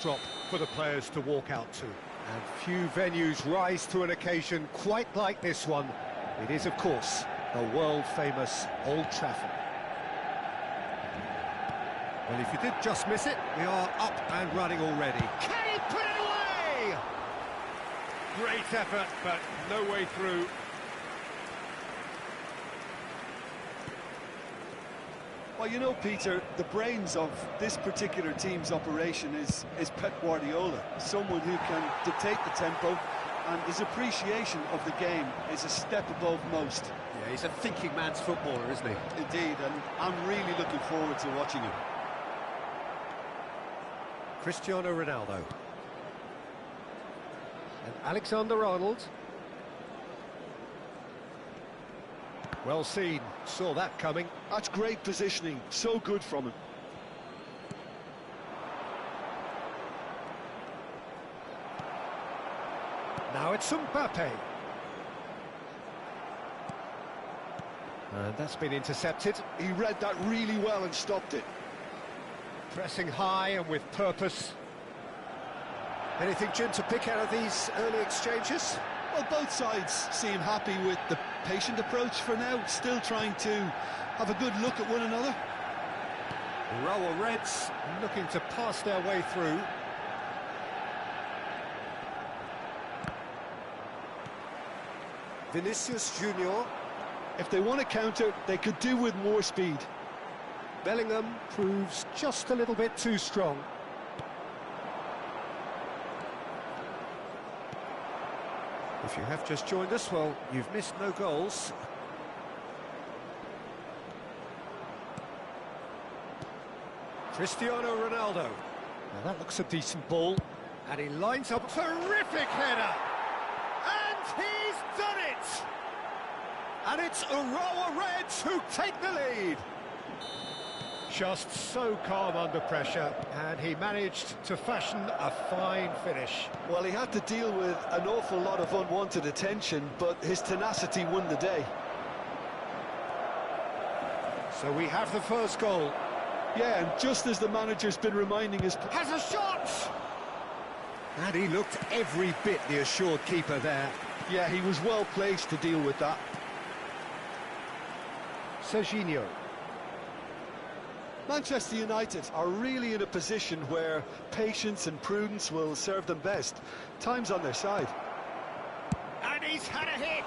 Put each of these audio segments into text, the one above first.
backdrop for the players to walk out to. And few venues rise to an occasion quite like this one. It is, of course, the world-famous Old Trafford. Well, if you did just miss it, we are up and running already. Can he put it away? Great effort, but no way through. Well, you know, Peter, the brains of this particular team's operation is Pep Guardiola, someone who can dictate the tempo, and his appreciation of the game is a step above most. Yeah, he's a thinking man's footballer, isn't he? Indeed, and I'm really looking forward to watching him. Cristiano Ronaldo. And Alexander-Arnold. Well seen, saw that coming. That's great positioning, so good from him. Now it's Mbappe. And that's been intercepted. He read that really well and stopped it. Pressing high and with purpose. Anything, Jim, to pick out of these early exchanges? Well, both sides seem happy with the patient approach for now, still trying to have a good look at one another. The row of Reds looking to pass their way through. Vinicius Junior. If they want to counter, they could do with more speed. Bellingham proves just a little bit too strong. If you have just joined us, well, you've missed no goals. Cristiano Ronaldo. Now that looks a decent ball. And he lines up. Terrific header! And he's done it! And it's a row of Reds who take the lead. Just so calm under pressure, and he managed to fashion a fine finish. Well, he had to deal with an awful lot of unwanted attention, but his tenacity won the day. So we have the first goal. Yeah, and just as the manager's been reminding us... Has a shot! And he looked every bit the assured keeper there. Yeah, he was well placed to deal with that. Serginho. Manchester United are really in a position where patience and prudence will serve them best. Time's on their side. And he's had a hit!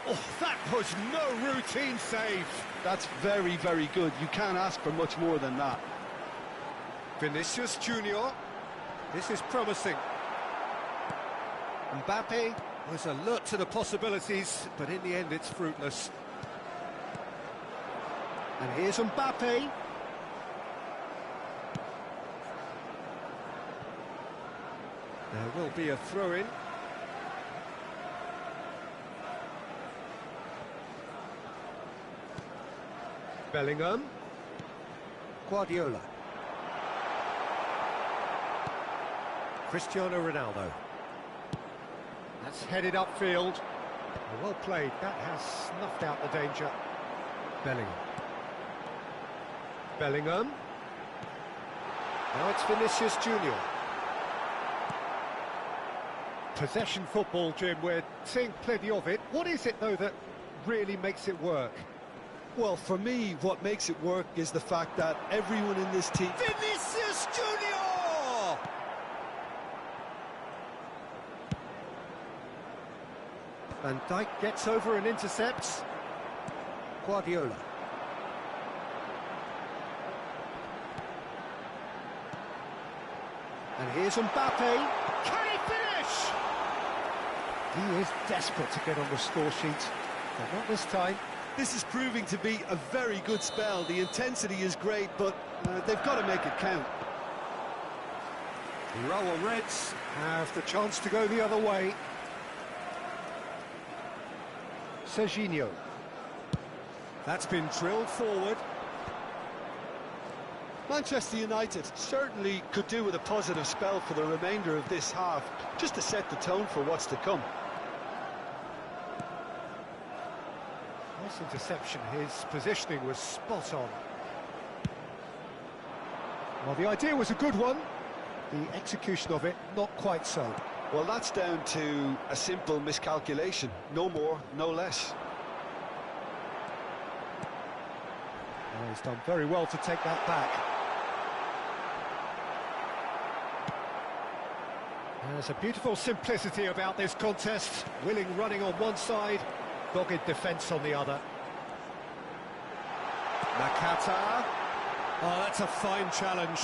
Oh, that was no routine save. That's very, very good. You can't ask for much more than that. Vinicius Junior. This is promising. Mbappe was alert to the possibilities, but in the end it's fruitless. And here's Mbappe. There will be a throw-in. Bellingham. Guardiola. Cristiano Ronaldo. That's headed upfield. Well played. That has snuffed out the danger. Bellingham. Bellingham. Now it's Vinicius Junior. Possession football, Jim, we're seeing plenty of it. What is it, though, that really makes it work? Well, for me, what makes it work is the fact that everyone in this team... Vinicius Junior! Van Dijk gets over and intercepts. Guardiola. And here's Mbappe. Can he finish? He is desperate to get on the score sheet, but not this time. This is proving to be a very good spell. The intensity is great, but they've got to make it count. The row of Reds have the chance to go the other way. Serginho. That's been drilled forward. Manchester United certainly could do with a positive spell for the remainder of this half, just to set the tone for what's to come. Nice interception, his positioning was spot on. Well, the idea was a good one, The execution of it, not quite so. Well, that's down to a simple miscalculation. No more, no less. Oh, he's done very well to take that back. There's a beautiful simplicity about this contest. Willing running on one side, dogged defence on the other. Nakata. Oh, that's a fine challenge.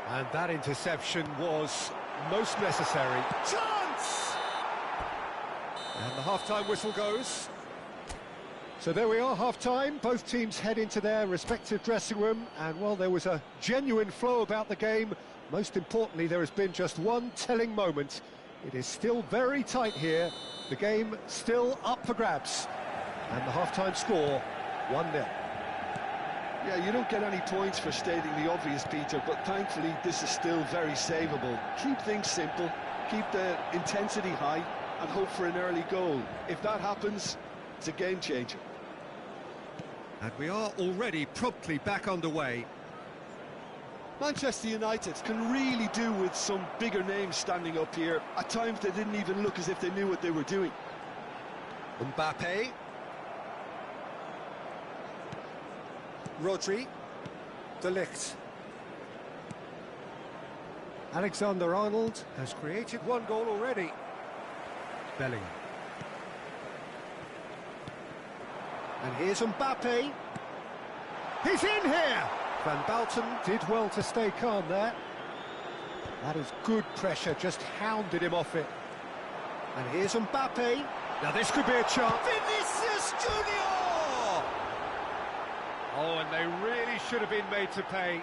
And that interception was most necessary. Chance! And the half-time whistle goes. So there we are, half-time. Both teams head into their respective dressing room. And while there was a genuine flow about the game, most importantly, there has been just one telling moment. It is still very tight here. The game still up for grabs. And the half-time score, 1-0. Yeah, you don't get any points for stating the obvious, Peter, but thankfully this is still very savable. Keep things simple, keep the intensity high, and hope for an early goal. If that happens, it's a game changer. And we are already promptly back underway. Manchester United can really do with some bigger names standing up here. At times they didn't even look as if they knew what they were doing. Mbappe. Rodri. De Ligt. Alexander-Arnold has created one goal already. Bellingham. And here's Mbappe. He's in here! Van Bouten did well to stay calm there. That is good pressure, just hounded him off it. And here's Mbappe. Now this could be a chance. Vinicius Junior! Oh, and they really should have been made to pay.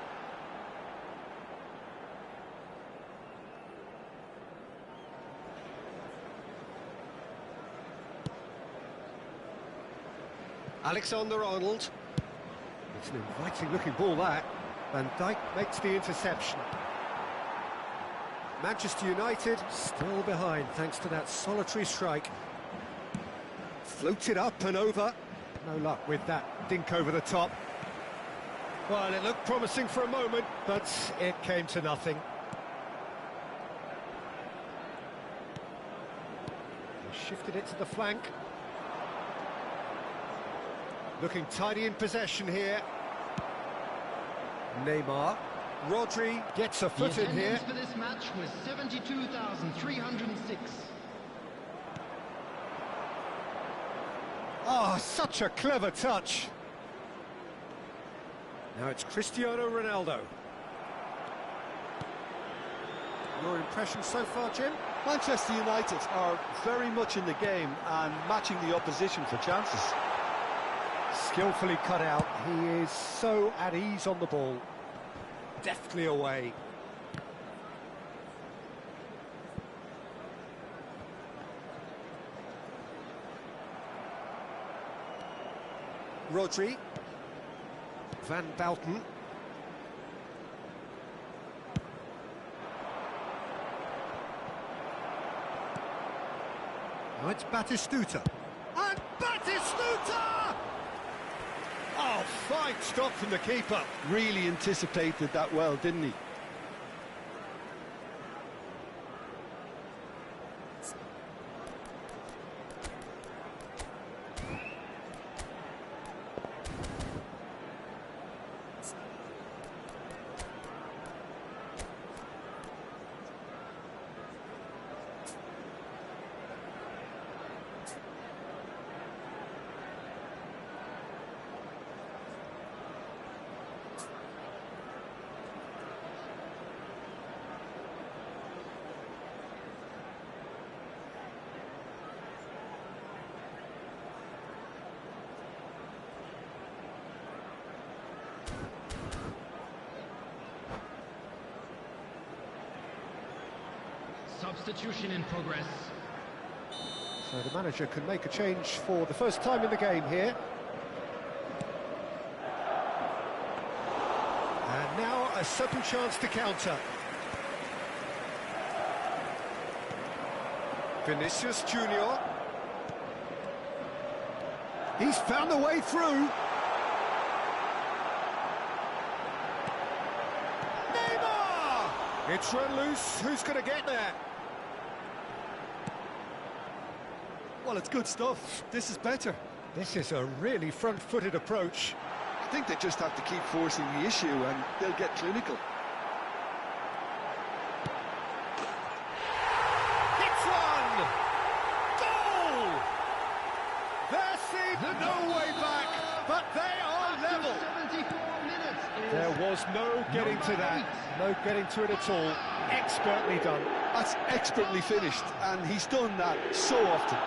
Alexander-Arnold. It's an inviting-looking ball, that. Van Dijk makes the interception. Manchester United still behind, thanks to that solitary strike. Floated up and over. No luck with that dink over the top. Well, it looked promising for a moment, but it came to nothing. He shifted it to the flank. Looking tidy in possession here. Neymar. Rodri gets a foot in here. The attendance for this match was 72,306. Oh, such a clever touch. Now it's Cristiano Ronaldo. Your impression so far, Jim? Manchester United are very much in the game and matching the opposition for chances. Skillfully cut out. He is so at ease on the ball. Deftly away. Rodri. Van Bouten. Now it's Batistuta. And Batistuta! Oh, fine stop from the keeper. Really anticipated that well, didn't he? Substitution in progress. So the manager can make a change for the first time in the game here. And now a sudden chance to counter. Vinicius Junior. He's found a way through. Neymar! It's run loose. Who's going to get there? Well, it's good stuff. This is better. This is a really front-footed approach. I think they just have to keep forcing the issue and they'll get clinical. It's one! Goal! There seemed no way back, but they are level. 74 minutes. There was no getting to that, no getting to it at all. Expertly done. That's expertly finished, and he's done that so often.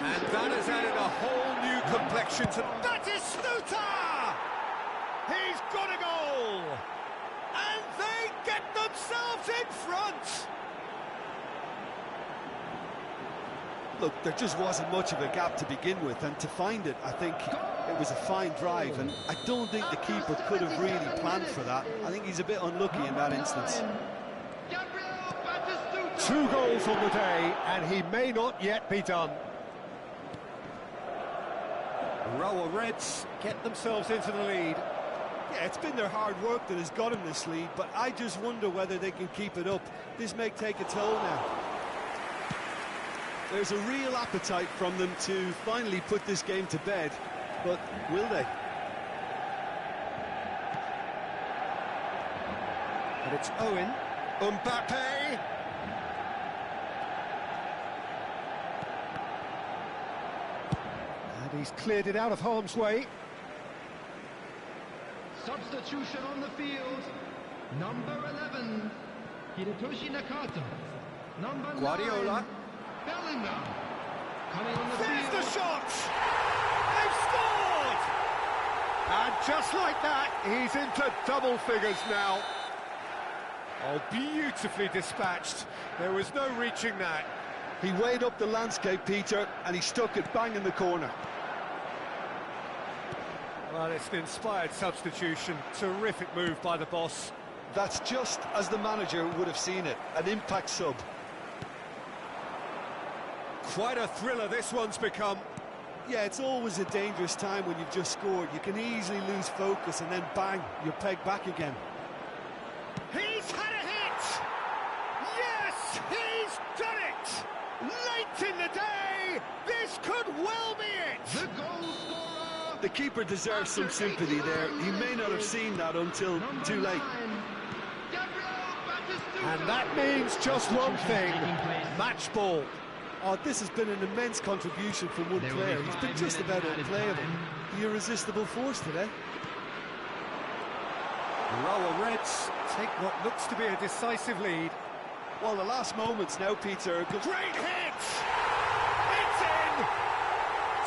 And that has added a whole new complexion to... That is Snuta! He's got a goal! And they get themselves in front! Look, there just wasn't much of a gap to begin with, and to find it, I think it was a fine drive, and I don't think the keeper could have really planned for that. I think he's a bit unlucky in that instance. 2 goals on the day, and he may not yet be done. Row of Reds get themselves into the lead. Yeah, it's been their hard work that has got him this lead, but I just wonder whether they can keep it up. This may take a toll now. There's a real appetite from them to finally put this game to bed, but will they? And it's Owen. Mbappe! And he's cleared it out of harm's way. Substitution on the field. Number 11, Hirotoshi Nakata. Number Guardiola. 9, Bellingham. Coming on the There's field. the shot! They've scored! And just like that, he's into double figures now. Oh, beautifully dispatched. There was no reaching that. He weighed up the landscape, Peter, and he stuck it bang in the corner. Well, it's an inspired substitution. Terrific move by the boss. That's just as the manager would have seen it, an impact sub. Quite a thriller this one's become. Yeah, it's always a dangerous time when you've just scored. You can easily lose focus and then bang, you're pegged back again. He's had a hit! Yes, he's done it! Late in the day, this could well be it! The goal scorer. The keeper deserves some sympathy there. He may not have seen that until too late. And that means just one thing, match ball. Oh, this has been an immense contribution from one player. He's been just about unplayable. The irresistible force today. Row Reds take what looks to be a decisive lead. Well, the last moments now, Peter. Great hit! It's in!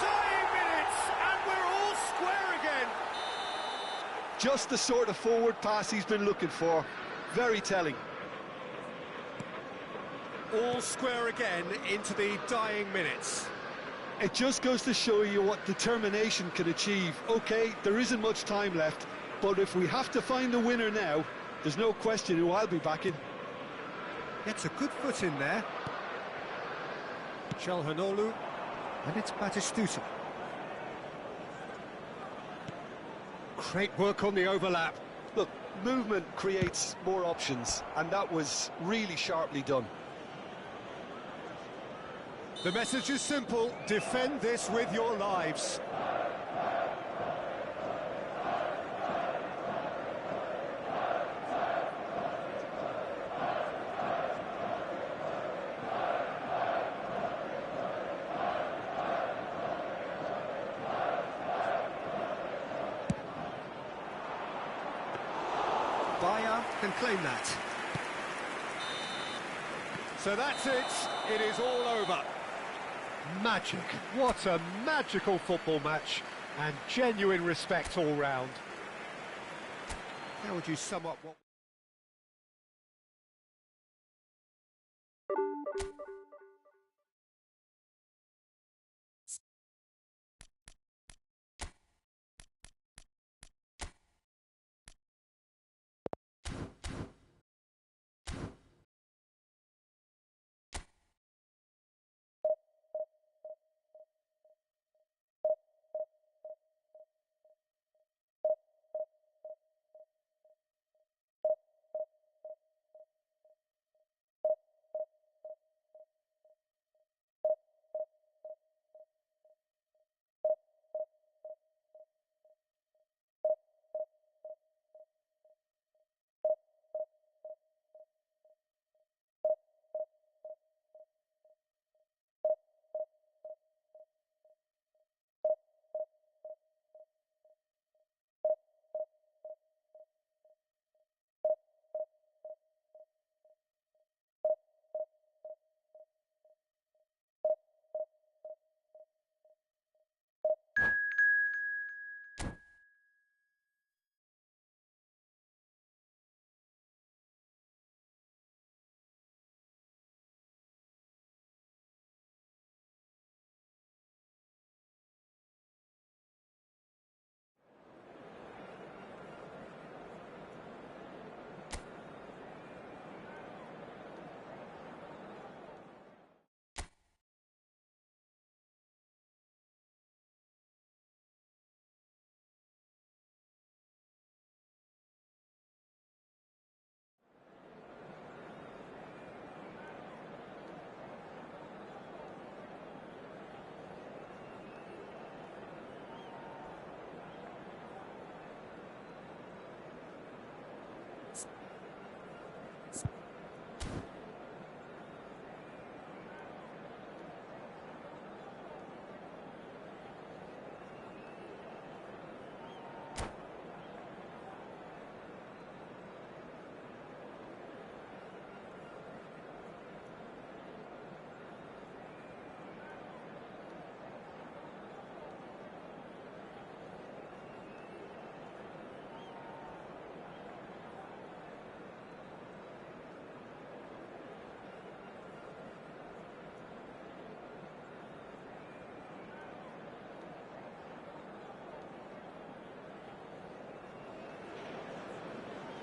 Dying minutes, and we're all square again. Just the sort of forward pass he's been looking for. Very telling. All square again into the dying minutes. It just goes to show you what determination can achieve. OK, there isn't much time left, but if we have to find the winner now, there's no question who I'll be backing. Gets a good foot in there. Calhanoglu, and it's Batistuta. Great work on the overlap. Look, movement creates more options, and that was really sharply done. The message is simple: defend this with your lives. Bayer can claim that. So that's it. It is all over. Magic. What a magical football match, and genuine respect all round. How would you sum up what...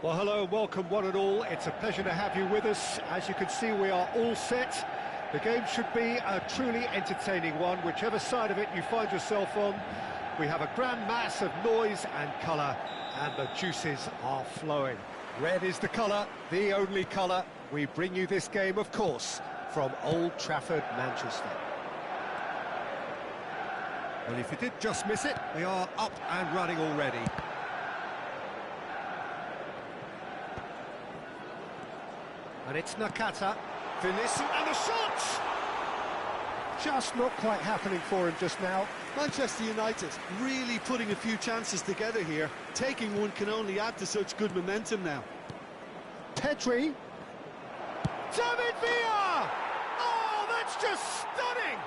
Well, hello and welcome one and all. It's a pleasure to have you with us. As you can see, we are all set. The game should be a truly entertaining one, whichever side of it you find yourself on. We have a grand mass of noise and colour, and the juices are flowing. Red is the colour, the only colour. We bring you this game, of course, from Old Trafford, Manchester. Well, if you did just miss it, we are up and running already. And it's Nakata, Vinicius, and the shot! Just not quite happening for him just now. Manchester United really putting a few chances together here. Taking one can only add to such good momentum now. Pedri. David Villa! Oh, that's just stunning!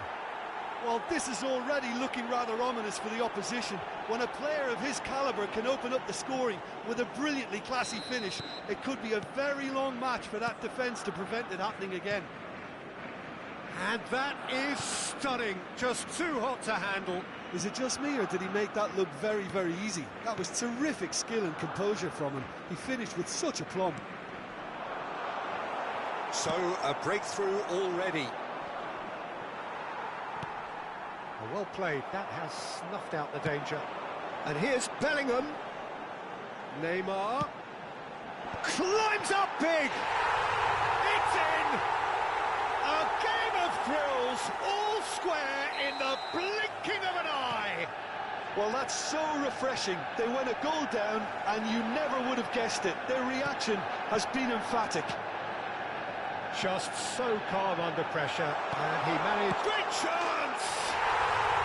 Well, this is already looking rather ominous for the opposition. When a player of his calibre can open up the scoring with a brilliantly classy finish, it could be a very long match for that defence to prevent it happening again. And that is stunning, just too hot to handle. Is it just me, or did he make that look very, very easy? That was terrific skill and composure from him. He finished with such aplomb. So, a breakthrough already. Well played, that has snuffed out the danger. And here's Bellingham. Neymar. Climbs up big! It's in! A game of thrills, all square in the blinking of an eye! Well, that's so refreshing. They went a goal down, and you never would have guessed it. Their reaction has been emphatic. Just so calm under pressure, and he managed... Great chance!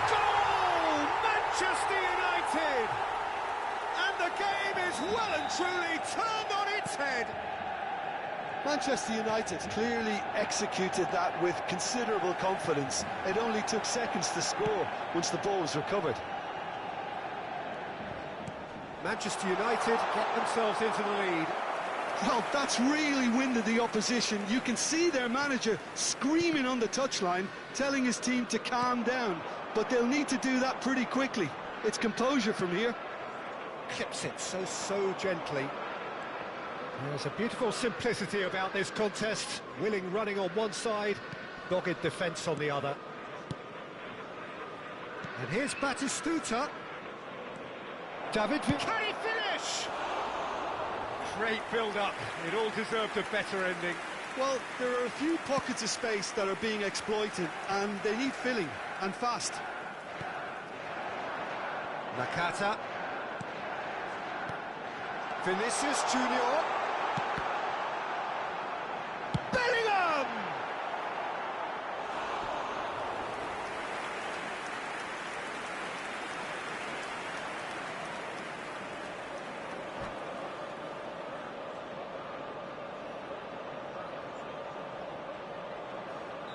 Goal! Manchester United! And the game is well and truly turned on its head. Manchester United clearly executed that with considerable confidence. It only took seconds to score once the ball was recovered. Manchester United get themselves into the lead. Well, that's really winded the opposition. You can see their manager screaming on the touchline, telling his team to calm down. But they'll need to do that pretty quickly. It's composure from here. Clips it so gently. There's a beautiful simplicity about this contest. Willing running on one side, dogged defence on the other. And here's Batistuta. David Villa. Can he finish? Great build-up. It all deserved a better ending. Well, there are a few pockets of space that are being exploited, and they need filling, and fast. Nakata. Vinicius Junior. Bellingham!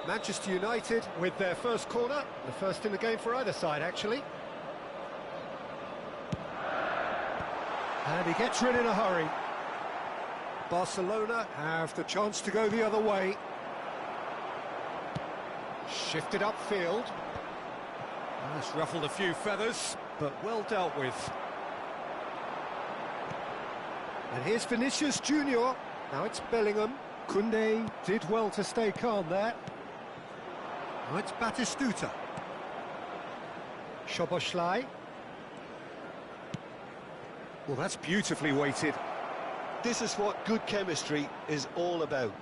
Manchester United with their first corner, the first in the game for either side, actually. And he gets rid in a hurry. Barcelona have the chance to go the other way. Shifted upfield. That's ruffled a few feathers, but well dealt with. And here's Vinicius Junior. Now it's Bellingham. Koundé did well to stay calm there. Now it's Batistuta. Szoboszlai. Well, that's beautifully weighted. This is what good chemistry is all about.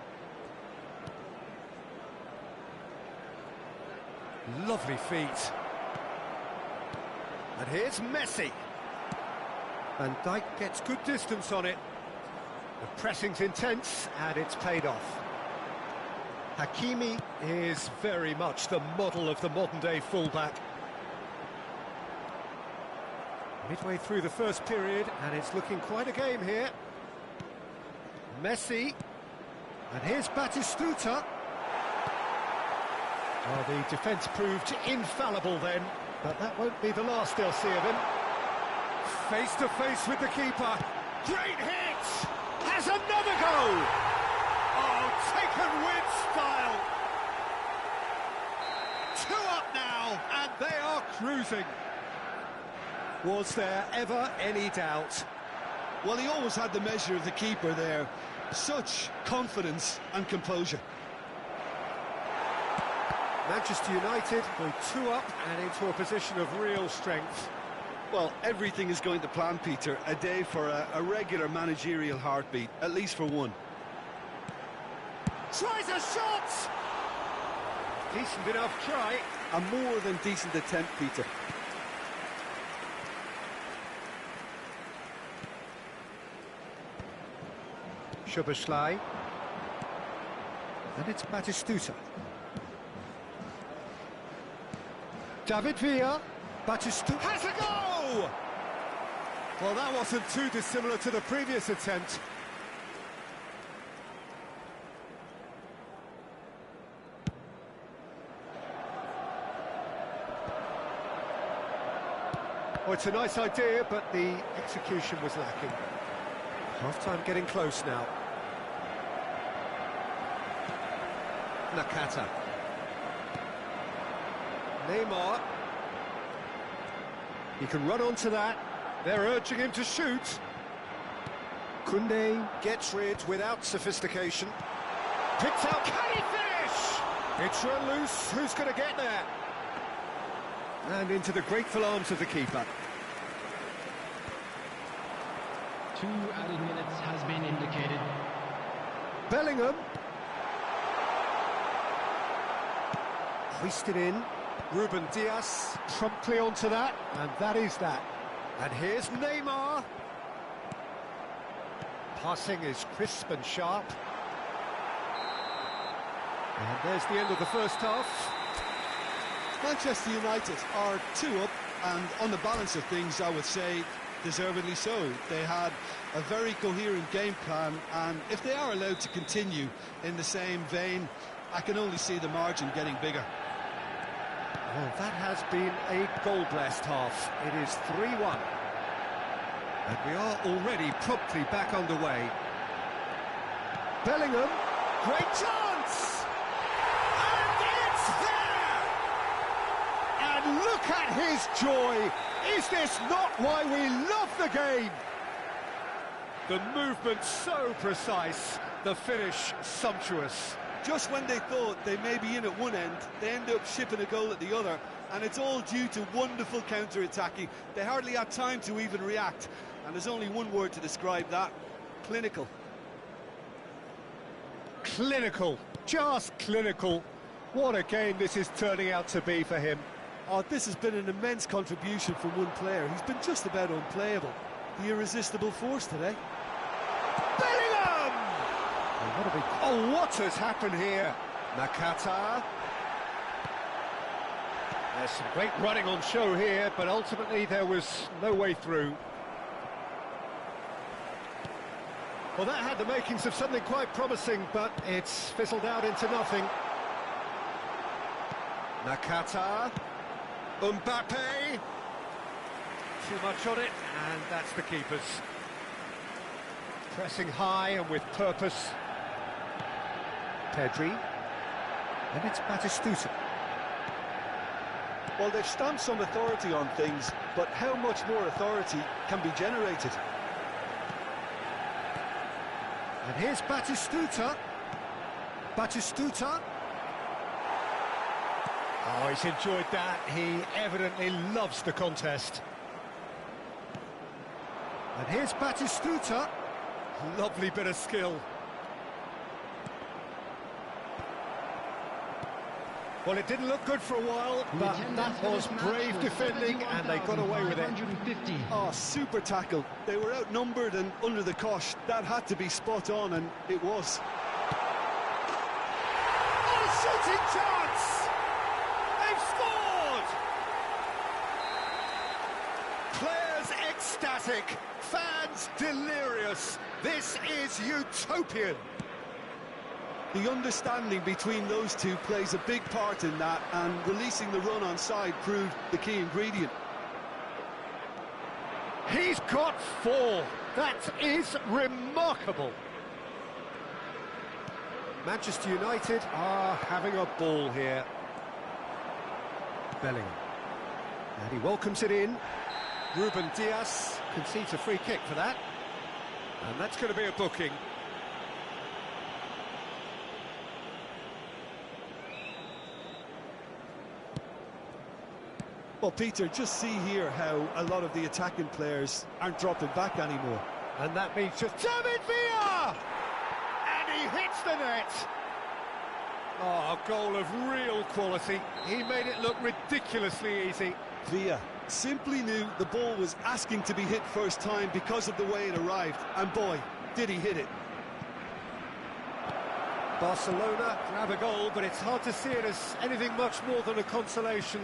Lovely feet. And here's Messi. Van Dijk gets good distance on it. The pressing's intense, and it's paid off. Hakimi is very much the model of the modern-day fullback. Midway through the first period, and it's looking quite a game here. Messi. And here's Batistuta. Well, the defence proved infallible then, but that won't be the last they'll see of him. Face to face with the keeper. Great hit! Has another go! Oh, taken with style! 2 up now, and they are cruising. Was there ever any doubt? Well, he always had the measure of the keeper there. Such confidence and composure. Manchester United go 2 up and into a position of real strength. Well, everything is going to plan, Peter. A day for a regular managerial heartbeat, at least for one. Tries a shot! Decent enough try. A more than decent attempt, Peter. Szoboszlai. And it's Batistuta. David Villa. Batistuta has a goal! Well, that wasn't too dissimilar to the previous attempt. Oh, it's a nice idea, but the execution was lacking. Half-time getting close now. Nakata. Neymar. He can run onto that. They're urging him to shoot. Koundé gets rid without sophistication. Picks out, can he finish? It's run loose, who's going to get there? And into the grateful arms of the keeper. 2 added minutes has been indicated. Bellingham. Hoisted in. Ruben Dias promptly onto that, and that is that. And here's Neymar. Passing is crisp and sharp. And there's the end of the first half. Manchester United are 2 up, and on the balance of things, I would say, deservedly so. They had a very coherent game plan, and if they are allowed to continue in the same vein, I can only see the margin getting bigger. Well, that has been a goal-blessed half. It is 3-1. And we are already promptly back underway. Bellingham, great chance! And it's there! And look at his joy! Is this not why we love the game? The movement so precise, the finish sumptuous. Just when they thought they may be in at one end, they end up shipping a goal at the other, and it's all due to wonderful counter-attacking. They hardly had time to even react, and there's only one word to describe that: clinical. Clinical, just clinical. What a game this is turning out to be for him. Oh, this has been an immense contribution from one player. He's been just about unplayable. The irresistible force today. Bellingham! Oh, what has happened here? Nakata. There's some great running on show here, but ultimately there was no way through. Well, that had the makings of something quite promising, but it's fizzled out into nothing. Nakata. Mbappe. Too much on it, and that's the keeper's. Pressing high and with purpose. Pedri. And it's Batistuta. Well, they've stamped some authority on things, but how much more authority can be generated? And here's Batistuta. Batistuta. Oh, he's enjoyed that. He evidently loves the contest. And here's Batistuta. Lovely bit of skill. Well, it didn't look good for a while, but that was brave defending, and they got away with it. Oh, super tackle. They were outnumbered and under the cosh. That had to be spot on, and it was. Oh, shooting chance! They've scored! Players ecstatic, fans delirious. This is utopian. The understanding between those two plays a big part in that, and releasing the run on side proved the key ingredient. He's got 4. That is remarkable. Manchester United are having a ball here. Bellingham. And he welcomes it in. Ruben Dias concedes a free kick for that. And that's going to be a booking. Well, Peter, just see here how a lot of the attacking players aren't dropping back anymore. And that means just David Villa! And he hits the net! Oh, a goal of real quality. He made it look ridiculously easy. Villa simply knew the ball was asking to be hit first time because of the way it arrived. And boy, did he hit it. Barcelona grab a goal, but it's hard to see it as anything much more than a consolation.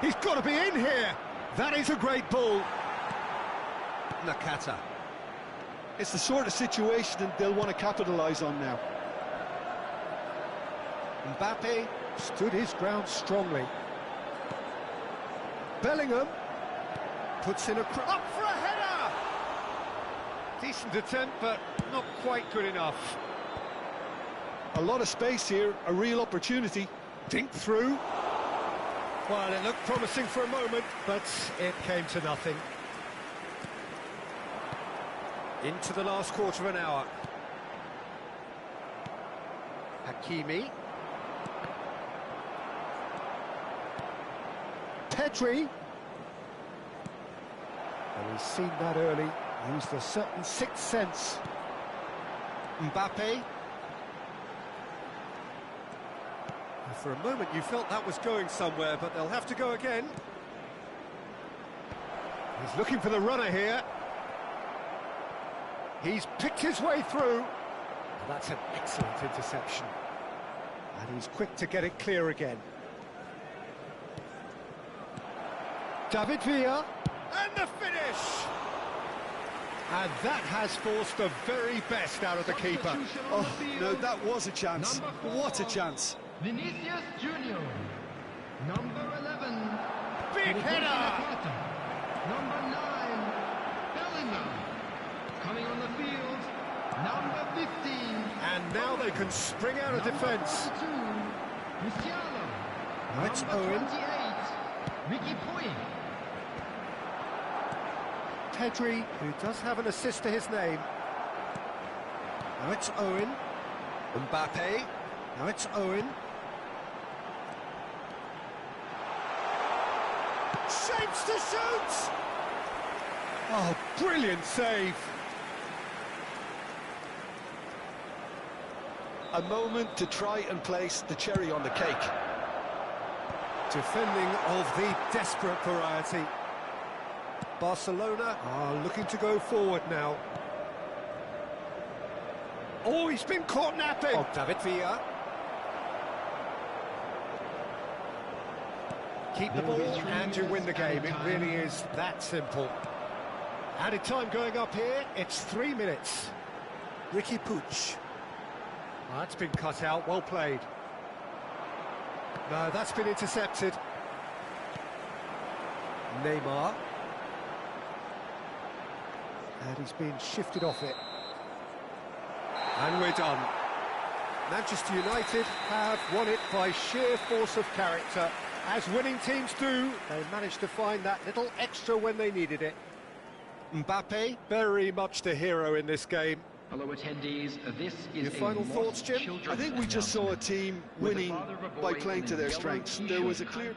He's got to be in here! That is a great ball. Nakata. It's the sort of situation they'll want to capitalise on now. Mbappe stood his ground strongly. Bellingham puts in a up for a header! Decent attempt, but not quite good enough. A lot of space here, a real opportunity. Dink through. Well, it looked promising for a moment, but it came to nothing. Into the last quarter of an hour. Hakimi. Pedri. And he's seen that early, used a certain sixth sense. Mbappe. For a moment you felt that was going somewhere, but they'll have to go again. He's looking for the runner here. He's picked his way through. And that's an excellent interception. And he's quick to get it clear again. David Villa. And the finish! And that has forced the very best out of the keeper. Oh, no, that was a chance. What a chance. Vinicius Junior, number 11. Big header! Number 9, Bellingham. Coming on the field, number 15. And now they can spring out of defence. Musiala. Now it's Number Owen. 28, Ricky Puig. Pedri, who does have an assist to his name. Now it's Owen. Mbappe. Now it's Owen. Shapes to shoot! Oh, brilliant save! A moment to try and place the cherry on the cake. Defending of the desperate variety. Barcelona are looking to go forward now. Oh, he's been caught napping! Oh, David Villa. Keep the ball and you win the game. It really is that simple. Added time going up here, it's 3 minutes. Ricky Puig. Oh, that's been cut out, well played. No, that's been intercepted. Neymar. And he's been shifted off it. And we're done. Manchester United have won it by sheer force of character. As winning teams do, they managed to find that little extra when they needed it. Mbappe, very much the hero in this game. Hello attendees, this is Your final thoughts, Jim? I think we just saw a team winning by playing to their strengths. There was a clear...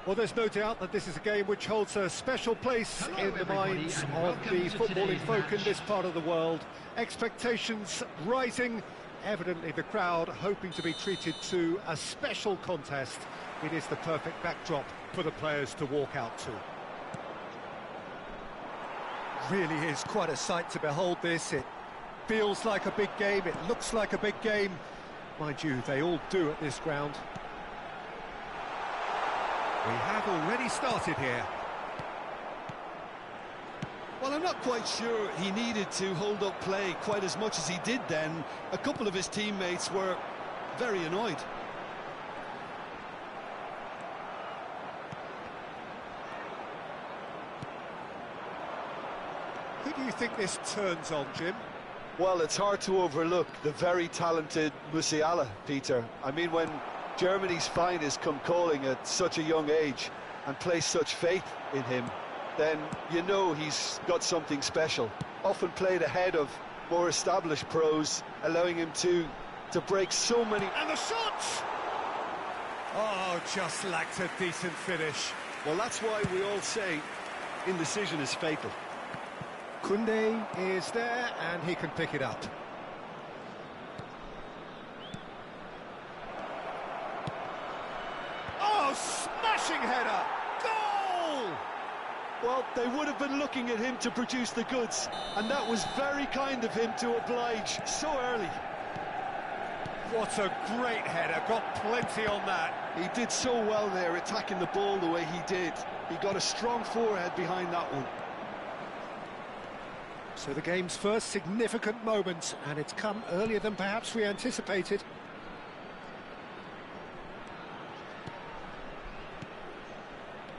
Well, there's no doubt that this is a game which holds a special place Hello, in the everybody, minds and of welcome the to footballing today's folk in match. this part of the world. Expectations rising, evidently the crowd hoping to be treated to a special contest. It is the perfect backdrop for the players to walk out to. Really is quite a sight to behold this. It feels like a big game, it looks like a big game. Mind you, they all do at this ground. We have already started here. Well, I'm not quite sure he needed to hold up play quite as much as he did then. A couple of his teammates were very annoyed. Who do you think this turns on, Jim? Well, it's hard to overlook the very talented Musiala, Peter. I mean, when Germany's finest come calling at such a young age and place such faith in him, then you know he's got something special. Often played ahead of more established pros, allowing him to break so many... And the shot! Oh, just lacked a decent finish. Well, that's why we all say indecision is fatal. Koundé is there, and he can pick it up. Oh, smashing header! Goal! Well, they would have been looking at him to produce the goods, and that was very kind of him to oblige so early. What a great header, got plenty on that. He did so well there, attacking the ball the way he did. He got a strong forehead behind that one. So the game's first significant moment, and it's come earlier than perhaps we anticipated.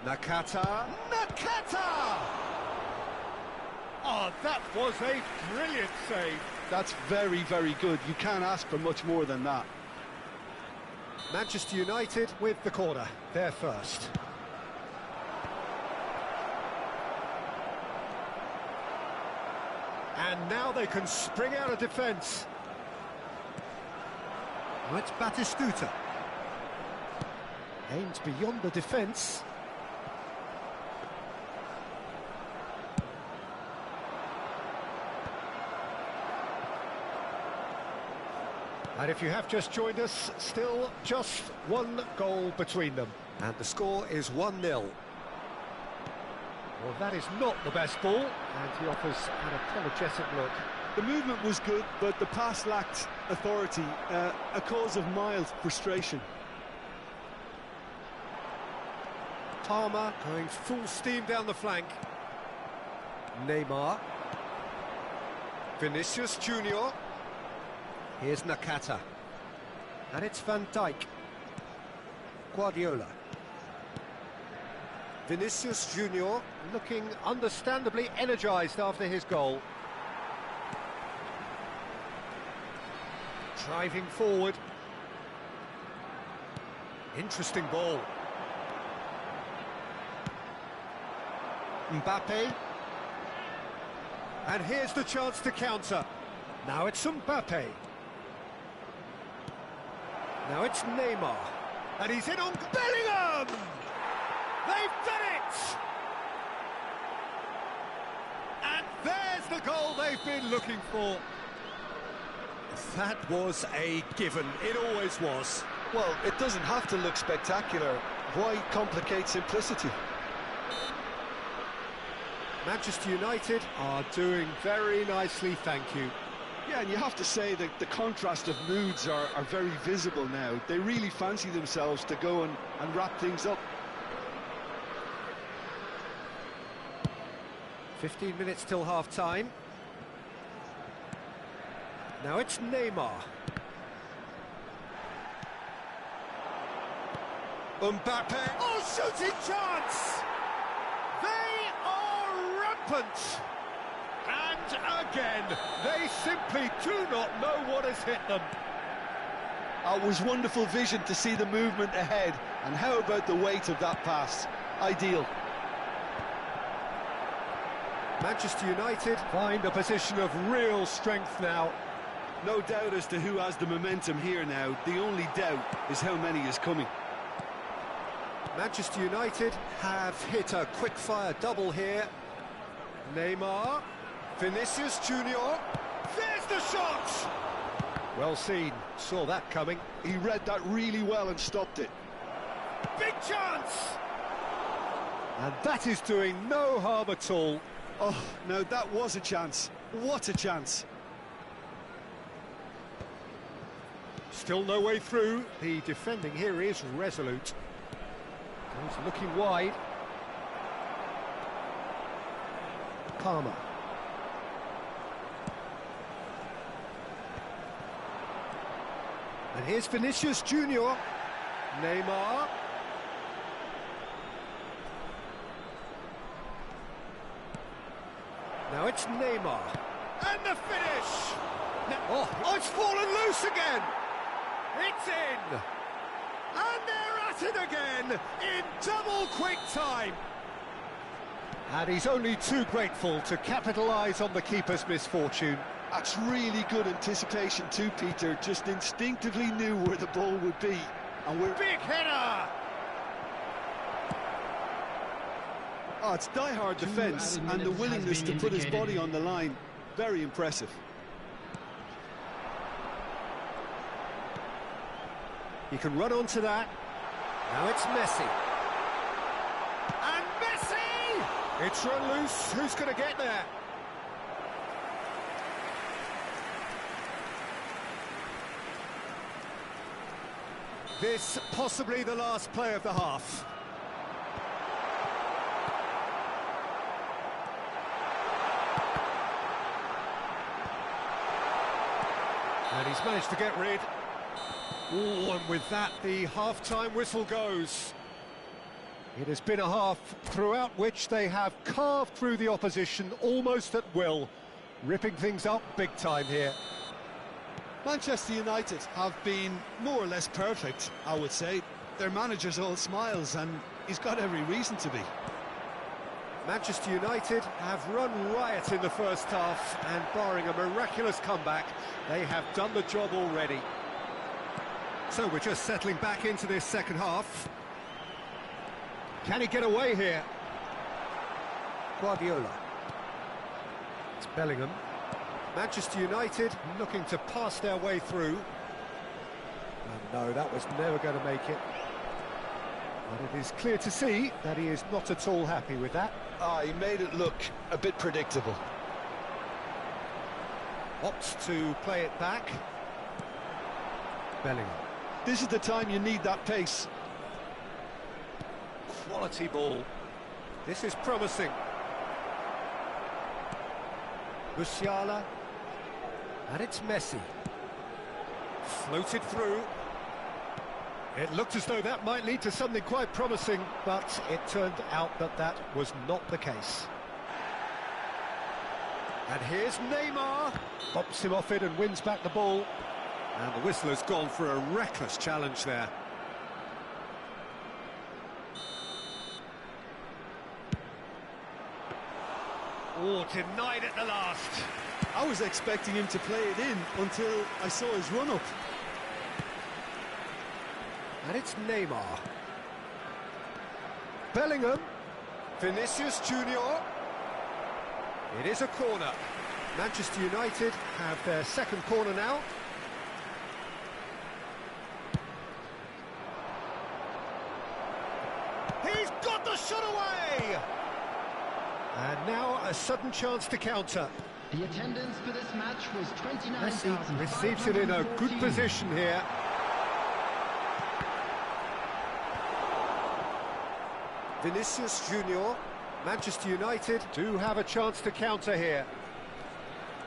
Nakata! Oh, that was a brilliant save. That's very, very good. You can't ask for much more than that. Manchester United with the corner, they're first. And now they can spring out of defence. Oh, it's Batistuta. Aims beyond the defence. And if you have just joined us, still just one goal between them. And the score is 1-0. Well, that is not the best ball, and he offers an apologetic look. The movement was good, but the pass lacked authority, a cause of mild frustration. Palmer going full steam down the flank. Neymar. Vinicius Junior. Here's Nakata. And it's Van Dijk. Guardiola. Vinicius Junior looking understandably energised after his goal. Driving forward. Interesting ball. Mbappe. And here's the chance to counter. Now it's Mbappe. Now it's Neymar. And he's in on Bellingham! They've done it! And there's the goal they've been looking for. That was a given. It always was. Well, it doesn't have to look spectacular. Why complicate simplicity? Manchester United are doing very nicely, thank you. Yeah, and you have to say that the contrast of moods are very visible now. They really fancy themselves to go and wrap things up. 15 minutes till half-time. Now it's Neymar. Mbappe. Oh, shooting chance! They are rampant! And again, they simply do not know what has hit them. It was wonderful vision to see the movement ahead. And how about the weight of that pass? Ideal. Manchester United find a position of real strength now. No doubt as to who has the momentum here now. The only doubt is how many is coming. Manchester United have hit a quick-fire double here. Neymar, Vinicius Junior, there's the shot! Well seen, saw that coming. He read that really well and stopped it. Big chance! And that is doing no harm at all. Oh, no, that was a chance. What a chance. Still no way through. The defending here is resolute. He's looking wide. Palmer. And here's Vinicius Junior. Neymar. Now it's Neymar. And the finish! Oh, it's fallen loose again! It's in! And they're at it again, in double quick time! And he's only too grateful to capitalise on the keeper's misfortune. That's really good anticipation too, Peter. Just instinctively knew where the ball would be. And we're... Big header! Oh, it's die-hard defence and the willingness to put his body on the line. Very impressive. He can run onto that. Now it's Messi. And Messi! It's run loose. Who's going to get there? This possibly the last play of the half. And he's managed to get rid. Oh, and with that, the half-time whistle goes. It has been a half throughout which they have carved through the opposition almost at will, ripping things up big time here. Manchester United have been more or less perfect, I would say. Their manager's all smiles, and he's got every reason to be. Manchester United have run riot in the first half, and barring a miraculous comeback, they have done the job already. So we're just settling back into this second half. Can he get away here? Guardiola. It's Bellingham. Manchester United looking to pass their way through. And no, that was never going to make it. But it is clear to see that he is not at all happy with that. He made it look a bit predictable. Opts to play it back. Bellingham. This is the time you need that pace. Quality ball. This is promising. Musiala. And it's Messi. Floated through. It looked as though that might lead to something quite promising, but it turned out that that was not the case. And here's Neymar. Bops him off it and wins back the ball. And the whistle has gone for a reckless challenge there. Oh, denied at the last. I was expecting him to play it in until I saw his run-up. And it's Neymar. Bellingham. Vinicius Junior. It is a corner. Manchester United have their second corner now. He's got the shot away! And now a sudden chance to counter. The attendance for this match was 29,000. Messi receives it in a good position here. Vinicius Junior. Manchester United do have a chance to counter here.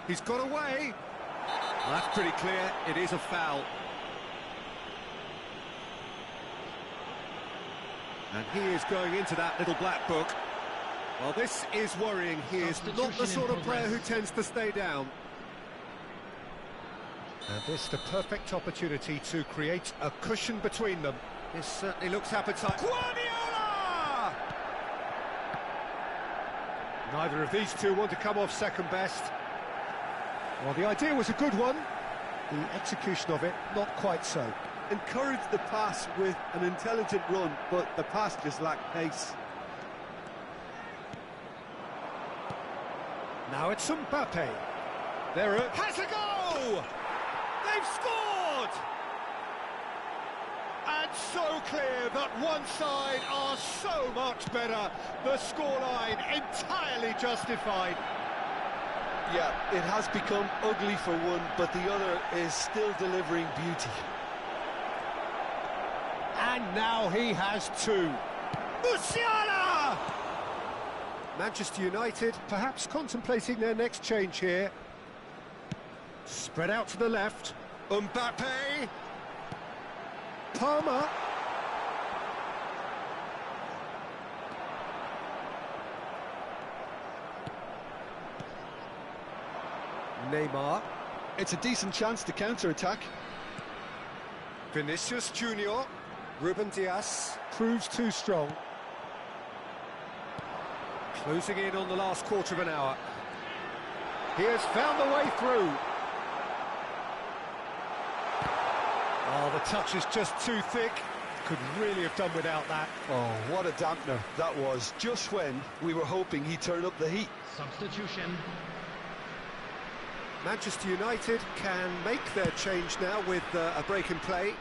He's got away. Well, that's pretty clear. It is a foul. And he is going into that little black book. Well, this is worrying. He is not the sort of player who tends to stay down. And this the perfect opportunity to create a cushion between them. This certainly looks appetizing. Guardiola! Neither of these two want to come off second best. Well, the idea was a good one. The execution of it, not quite so. encouraged the pass with an intelligent run, but the pass just lacked pace. Now it's Mbappe. There it has a go! They've scored! And so clear that one side are so much better. The scoreline entirely justified. Yeah, it has become ugly for one, but the other is still delivering beauty. And now he has two. Musiala! Manchester United perhaps contemplating their next change here. Spread out to the left. Mbappe. Palmer. Neymar. It's a decent chance to counter-attack. Vinicius Junior. Ruben Dias proves too strong. Closing in on the last quarter of an hour. He has found the way through. Oh, the touch is just too thick. Could really have done without that. Oh, what a dampener that was, just when we were hoping he'd turn up the heat. Substitution. Manchester United can make their change now with a break in play.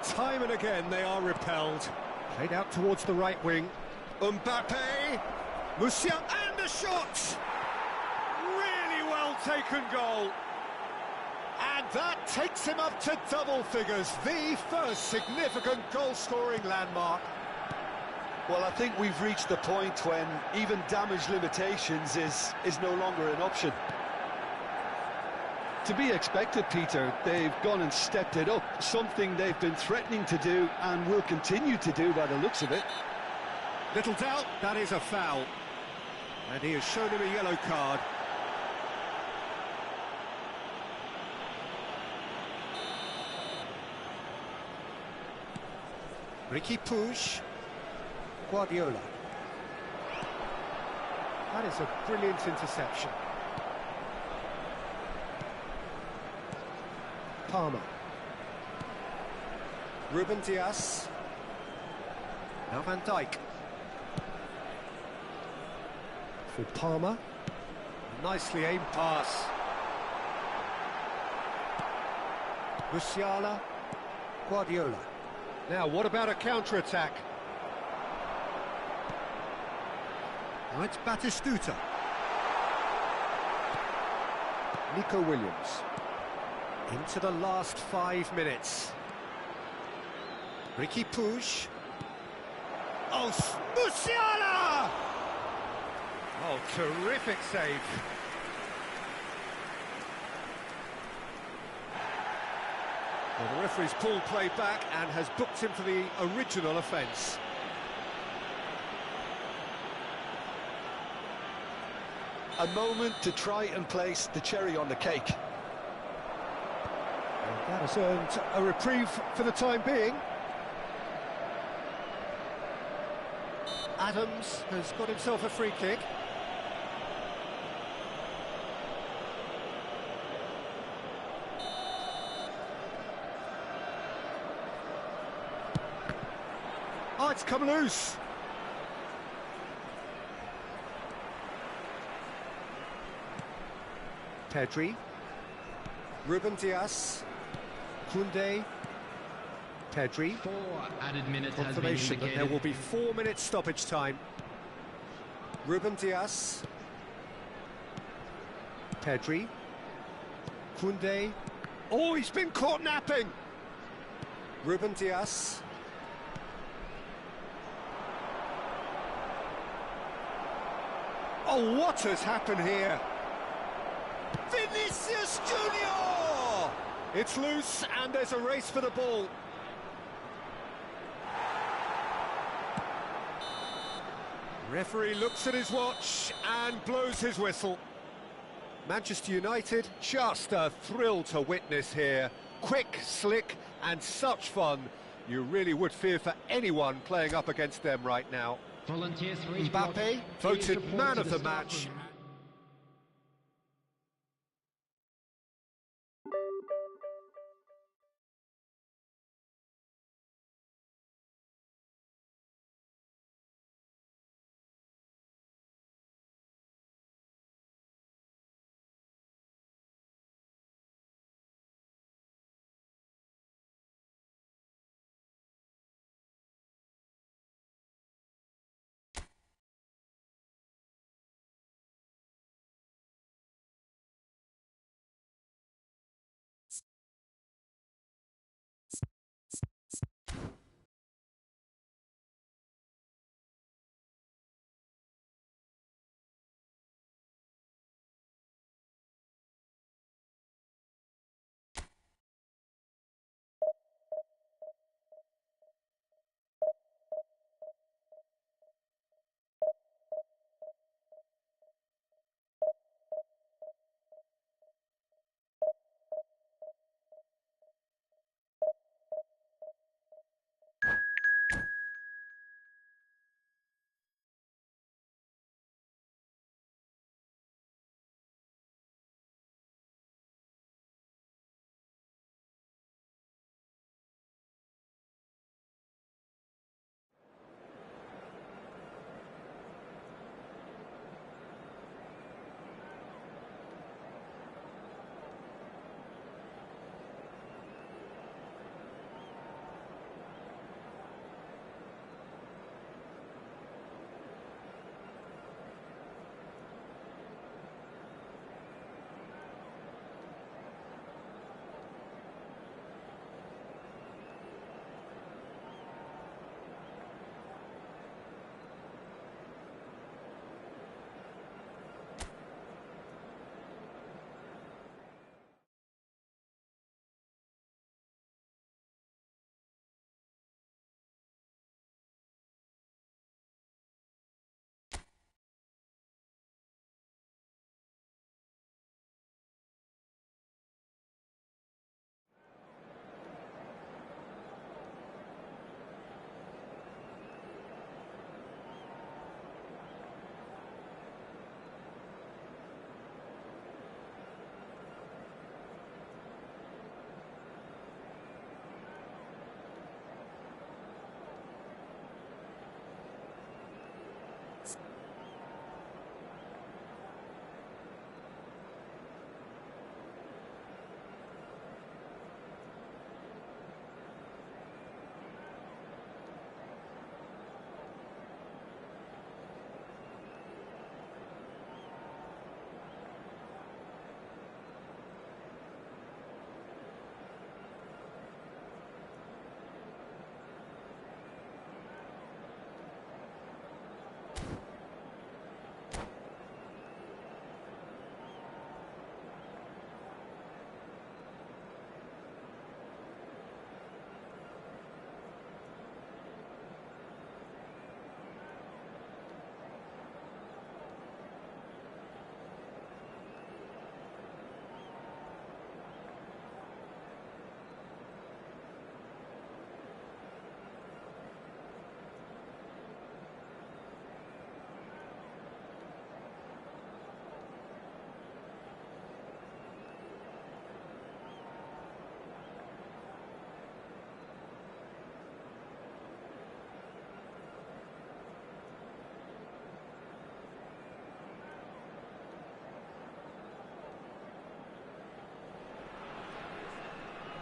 Time and again they are repelled. Played out towards the right wing. Mbappe. Musiala, and the shot! Really well taken goal. And that takes him up to double figures, the first significant goal-scoring landmark. Well, I think we've reached the point when even damage limitations is no longer an option. To be expected, Peter. They've gone and stepped it up, something they've been threatening to do and will continue to do by the looks of it. Little doubt, that is a foul. And he has shown him a yellow card. Ricky Puig. Guardiola. That is a brilliant interception. Palmer. Ruben Dias. Now Van Dijk. For Palmer. Nicely aimed pass. Musiala. Guardiola. Now, what about a counter-attack? Now it's Batistuta. Nico Williams. Into the last 5 minutes. Ricky Puig. Oh, Musiala! Oh, terrific save. Well, the referee's pulled play back and has booked him for the original offence. A moment to try and place the cherry on the cake. And that has earned a reprieve for the time being. Adams has got himself a free kick. Oh, it's come loose. Pedri. Ruben Dias. Koundé. Pedri. 4 added minutes has been Confirmation that indicated. there will be 4 minutes stoppage time. Ruben Dias. Pedri. Koundé. Oh, he's been caught napping. Ruben Dias. Oh, what has happened here? Vinicius Junior! It's loose and there's a race for the ball. Referee looks at his watch and blows his whistle. Manchester United, just a thrill to witness here. Quick, slick and such fun. You really would fear for anyone playing up against them right now. Volunteers for each block. Mbappe, Please voted report man to of the staff match. room.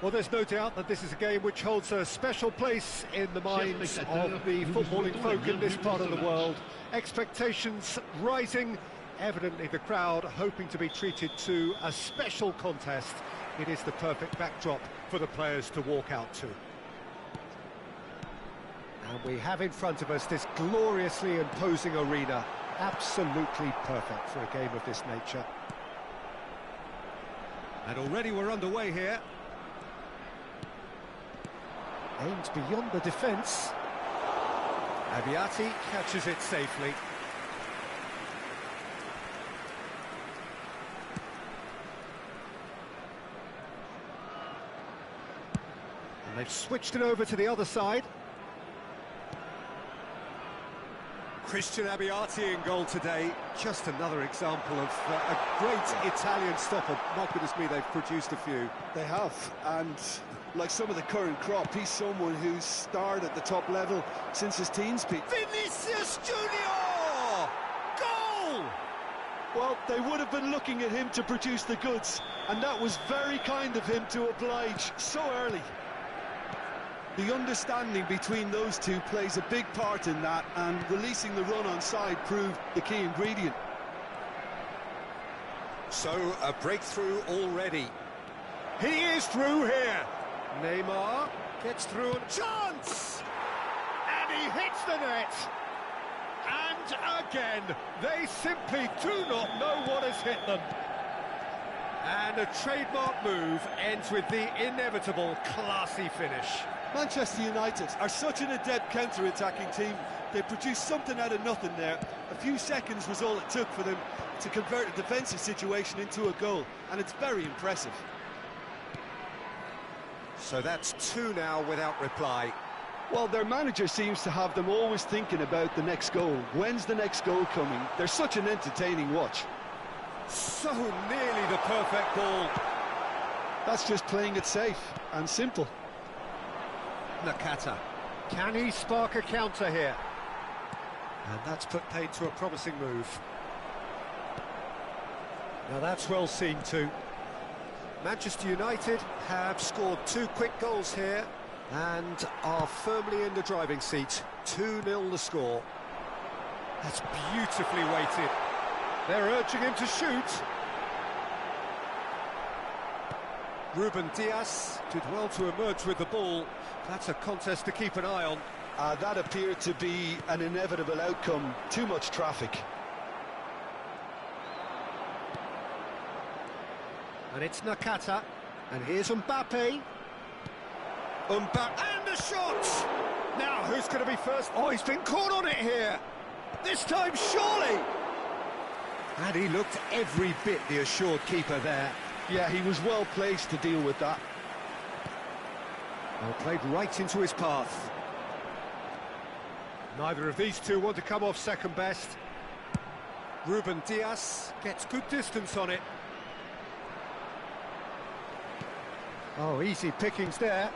Well, there's no doubt that this is a game which holds a special place in the minds of the footballing folk in this part of the world. Expectations rising, evidently the crowd hoping to be treated to a special contest. It is the perfect backdrop for the players to walk out to. And we have in front of us this gloriously imposing arena. Absolutely perfect for a game of this nature. And already we're underway here. Aimed beyond the defence. Abiati catches it safely. And they've switched it over to the other side. Christian Abiati in goal today. Just another example of a great Italian stopper. My goodness me, they've produced a few. They have, and like some of the current crop, he's someone who's starred at the top level since his teens peak. Vinicius Junior! Goal! Well, they would have been looking at him to produce the goods, and that was very kind of him to oblige so early. The understanding between those two plays a big part in that, and releasing the run on side proved the key ingredient. So, a breakthrough already. He is through here. Neymar gets through and chance! And he hits the net. And again, they simply do not know what has hit them. And a trademark move ends with the inevitable classy finish. Manchester United are such an adept counter-attacking team. They produced something out of nothing there. A few seconds was all it took for them to convert a defensive situation into a goal, and it's very impressive. So that's two now without reply. Well, their manager seems to have them always thinking about the next goal. When's the next goal coming? They're such an entertaining watch. So nearly the perfect ball. That's just playing it safe and simple. Nakata. Can he spark a counter here? And that's put paid to a promising move. Now that's well seen too. Manchester United have scored two quick goals here and are firmly in the driving seat. 2-0 the score. That's beautifully weighted. They're urging him to shoot. Ruben Dias did well to emerge with the ball. That's a contest to keep an eye on. That appeared to be an inevitable outcome. Too much traffic. And it's Nakata. And here's Mbappe. Mbappe and the shot! Now, who's going to be first? Oh, he's been caught on it here. This time, surely. And he looked every bit the assured keeper there. Yeah, he was well placed to deal with that. Well, played right into his path. Neither of these two want to come off second best. Ruben Dias gets good distance on it. Oh, easy pickings there.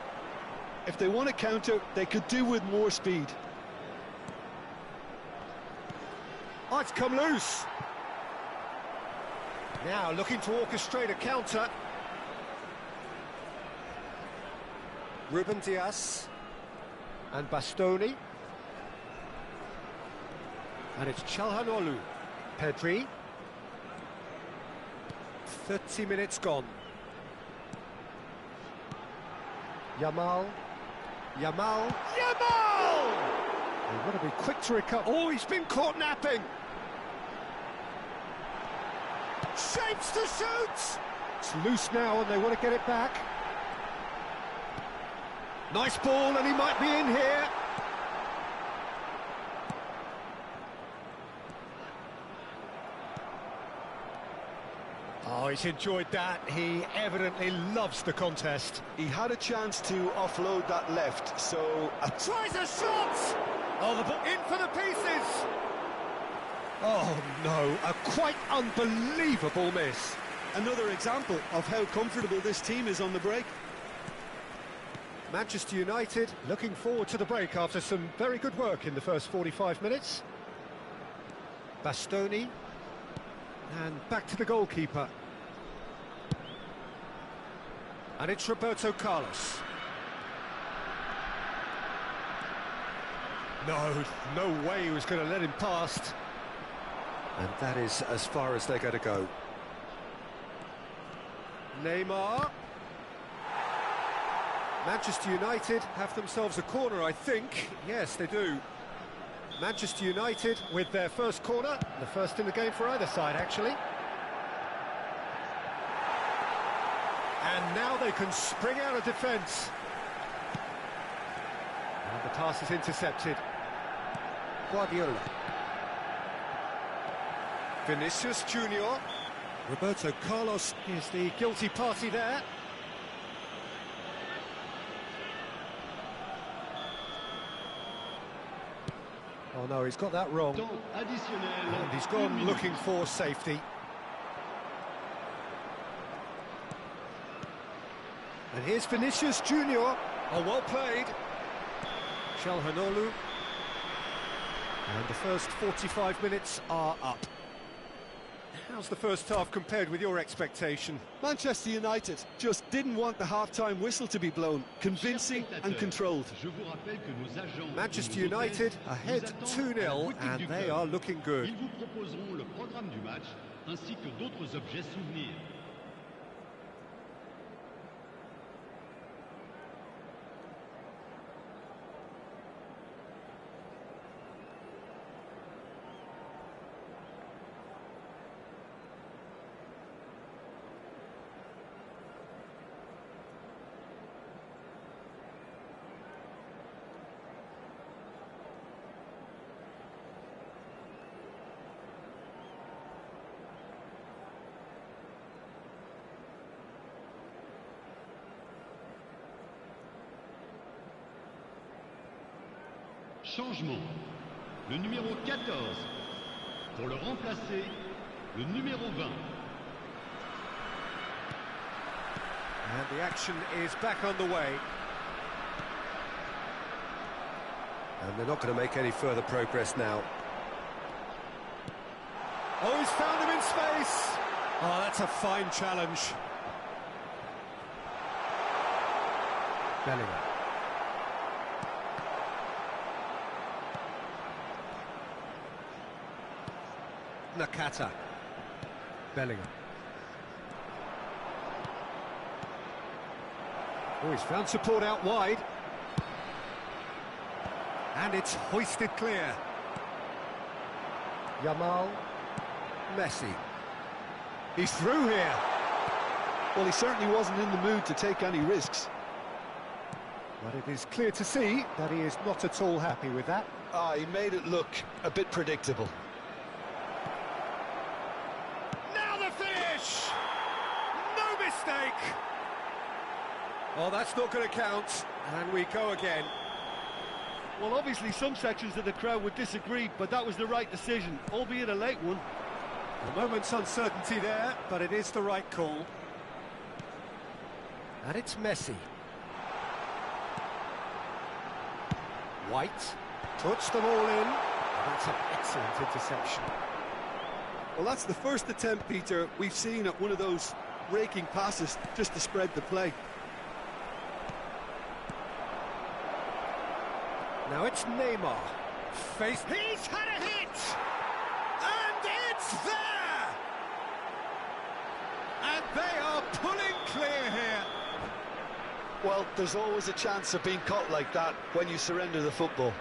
If they want to counter, they could do with more speed. Oh, it's come loose. Now looking to orchestrate a counter. Ruben Dias. And Bastoni. And it's Çalhanoğlu. Pedri. 30 minutes gone. Yamal. Yamal. Yamal! They've got to be quick to recover. Oh, he's been caught napping. Shapes to shoot! It's loose now and they want to get it back. Nice ball and he might be in here. Oh, he's enjoyed that. He evidently loves the contest. He had a chance to offload that left, so... Tries a shot! Oh, the ball in for the pieces! Oh, no, a quite unbelievable miss. Another example of how comfortable this team is on the break. Manchester United looking forward to the break after some very good work in the first 45 minutes. Bastoni. And back to the goalkeeper. And it's Roberto Carlos. No way he was going to let him past. And that is as far as they're going to go. Neymar. Manchester United have themselves a corner, I think. Yes, they do. Manchester United with their first corner, the first in the game for either side, actually. And now they can spring out of defence. And the pass is intercepted. Guardiola. Vinicius Junior. Roberto Carlos is the guilty party there. Oh no, he's got that wrong. And he's gone looking for safety. And here's Vinicius Junior. Oh, well played. Çalhanoğlu. And the first 45 minutes are up. How's the first half compared with your expectation? Manchester United just didn't want the half-time whistle to be blown. Convincing and controlled. Manchester United ahead 2-0 and they are looking good. Ils vous proposeront le programme du match ainsi que d'autres objets souvenirs. Changement. Le numéro 14. Pour le remplacer, le numéro 20. And the action is back on the way. And they're not going to make any further progress now. Oh, he's found him in space. Oh, that's a fine challenge. Bellingham. Nakata. Bellingham. Oh, he's found support out wide. And it's hoisted clear. Yamal. Messi. He's through here. Well, he certainly wasn't in the mood to take any risks. But it is clear to see that he is not at all happy with that. He made it look a bit predictable. Now the finish! No mistake! Oh, that's not going to count. And we go again. Well, obviously some sections of the crowd would disagree, but that was the right decision, albeit a late one. A moment's uncertainty there, but it is the right call. And it's Messi. White puts them all in. That's an excellent interception. Well, that's the first attempt, Peter, we've seen at one of those raking passes just to spread the play. Now it's Neymar. He's had a hit! And it's there! And they are pulling clear here. Well, there's always a chance of being caught like that when you surrender the football.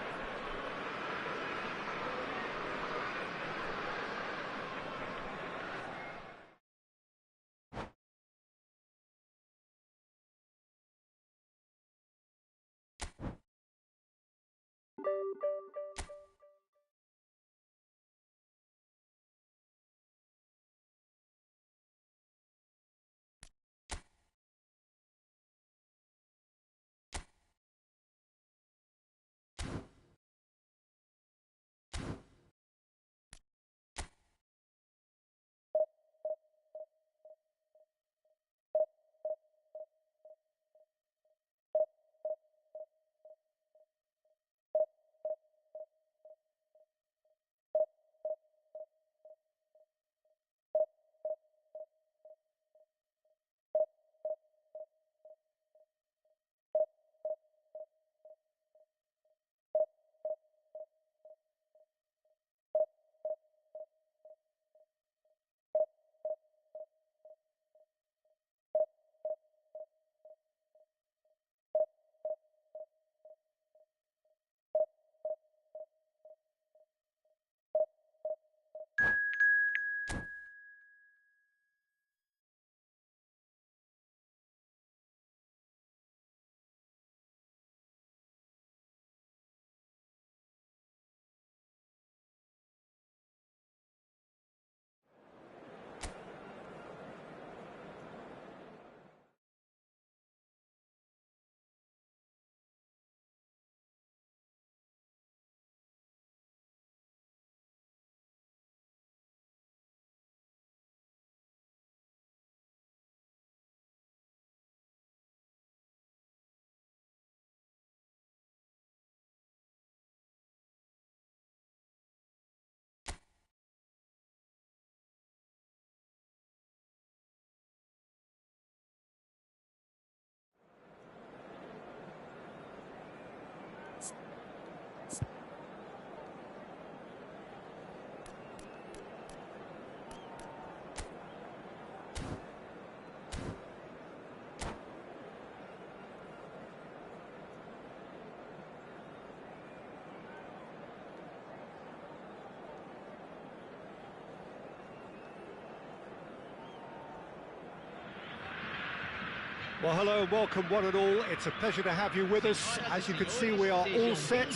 Well, hello and welcome one and all. It's a pleasure to have you with us. As you can see, we are all set.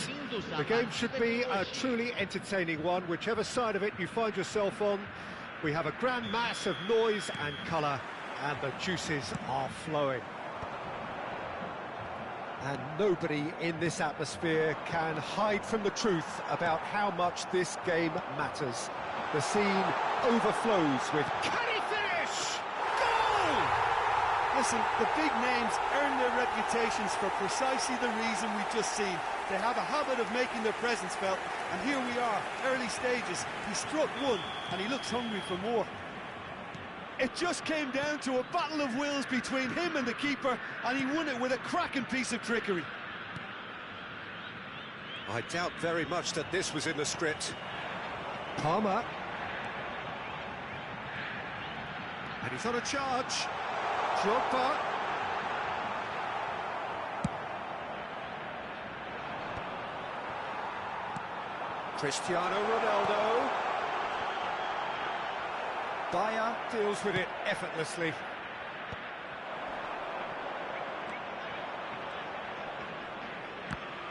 The game should be a truly entertaining one, whichever side of it you find yourself on. We have a grand mass of noise and colour, and the juices are flowing. And nobody in this atmosphere can hide from the truth about how much this game matters. The scene overflows with... Can he finish? Goal! Listen, the big names earn their reputations for precisely the reason we've just seen. They have a habit of making their presence felt, and here we are, early stages. He struck one, and he looks hungry for more. It just came down to a battle of wills between him and the keeper, and he won it with a cracking piece of trickery. I doubt very much that this was in the script. Palmer. And he's on a charge. Drogba. Cristiano Ronaldo. Bayer deals with it effortlessly.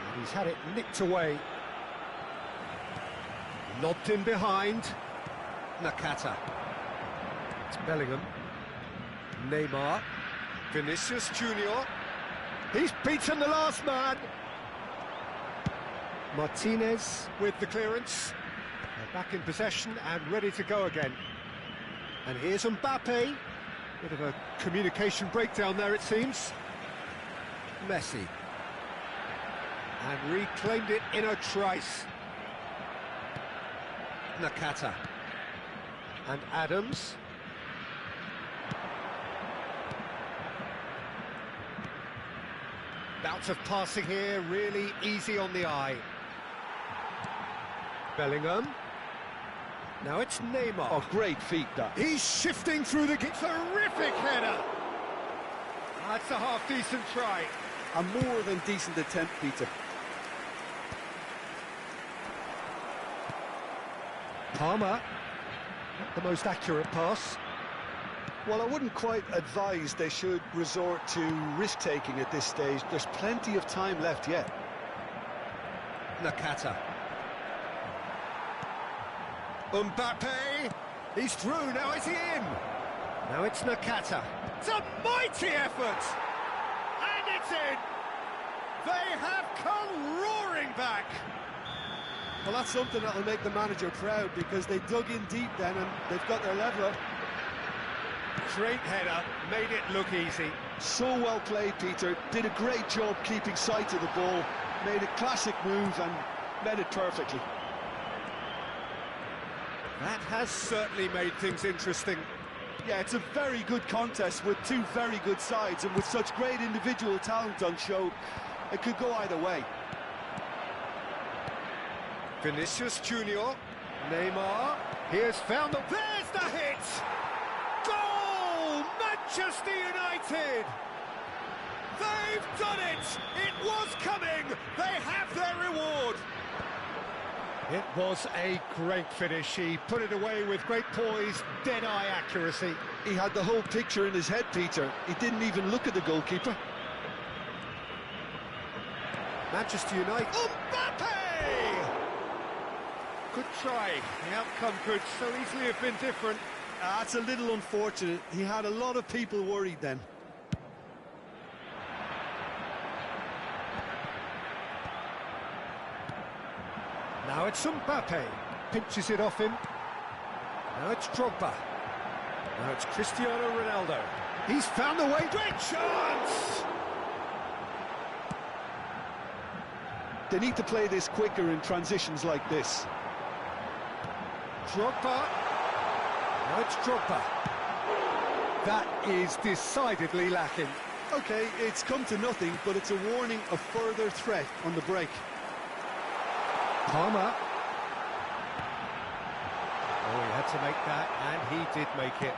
And he's had it nicked away. Lobbed in behind. Nakata. It's Bellingham. Neymar. Vinicius Junior. He's beaten the last man. Martinez with the clearance. They're back in possession and ready to go again. And here's Mbappe. Bit of a communication breakdown there, it seems. Messi. And reclaimed it in a trice. Nakata. And Adams. Bouts of passing here, really easy on the eye. Bellingham. Now it's Neymar. Oh, great feat, that. He's shifting through the... Terrific header! That's a half-decent try. A more than decent attempt, Peter. Palmer. Not the most accurate pass. Well, I wouldn't quite advise they should resort to risk-taking at this stage. There's plenty of time left yet. Nakata. Mbappe, he's through, now is he in? Now it's Nakata. It's a mighty effort! And it's in! They have come roaring back! Well, that's something that'll make the manager proud, because they dug in deep then and they've got their leveller. Great header, made it look easy. So well played, Peter. Did a great job keeping sight of the ball, made a classic move and met it perfectly. That has certainly made things interesting. Yeah, it's a very good contest with two very good sides, and with such great individual talent on show, it could go either way. Vinicius Junior, Neymar, here's found the... There's the hit! Goal! Manchester United! They've done it! It was coming! They have their reward! It was a great finish. He put it away with great poise, dead-eye accuracy. He had the whole picture in his head, Peter. He didn't even look at the goalkeeper. Manchester United... Mbappe! Good try. The outcome could so easily have been different. That's a little unfortunate. He had a lot of people worried then. Now it's Mbappe. Pinches it off him. Now it's Drogba. Now it's Cristiano Ronaldo. He's found the way. Great chance! They need to play this quicker in transitions like this. Drogba. Now it's Drogba. That is decidedly lacking. OK, it's come to nothing, but it's a warning of further threat on the break. Palmer. Oh, he had to make that, and he did make it.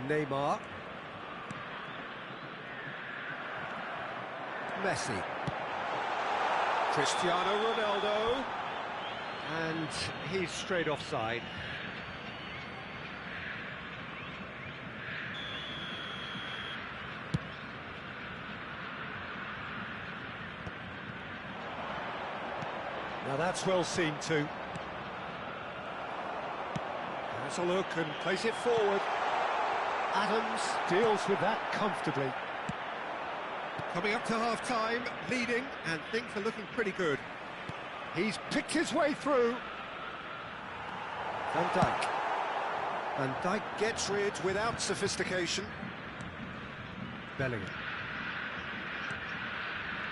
Neymar. Messi. Cristiano Ronaldo. And he's straight offside. Now that's well seen too. Has a look and plays it forward. Adams deals with that comfortably. Coming up to half-time, leading, and things are looking pretty good. He's picked his way through. Van Dijk. Van Dijk gets rid without sophistication. Bellingham.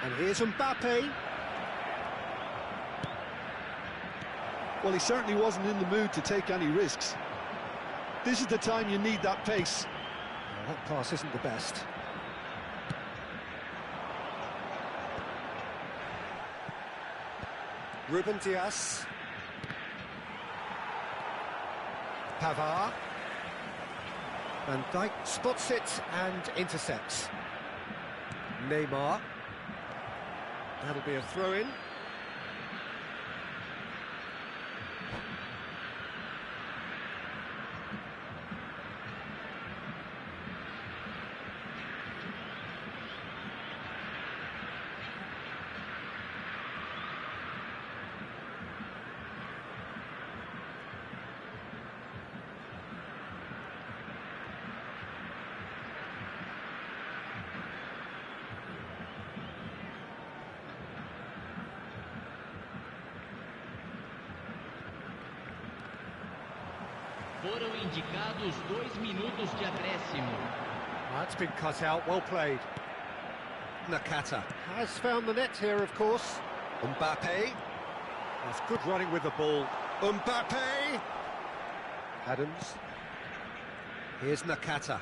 And here's Mbappe. Well, he certainly wasn't in the mood to take any risks. This is the time you need that pace. Well, that pass isn't the best. Ruben Dias. Pavard. Van Dijk spots it and intercepts. Neymar. That'll be a throw-in. Foram indicados 2 minutos de acréscimo. That's been cut out, well played. Nakata. Has found the net here, of course. Mbappe. That's good running with the ball. Mbappe! Adams. Here's Nakata.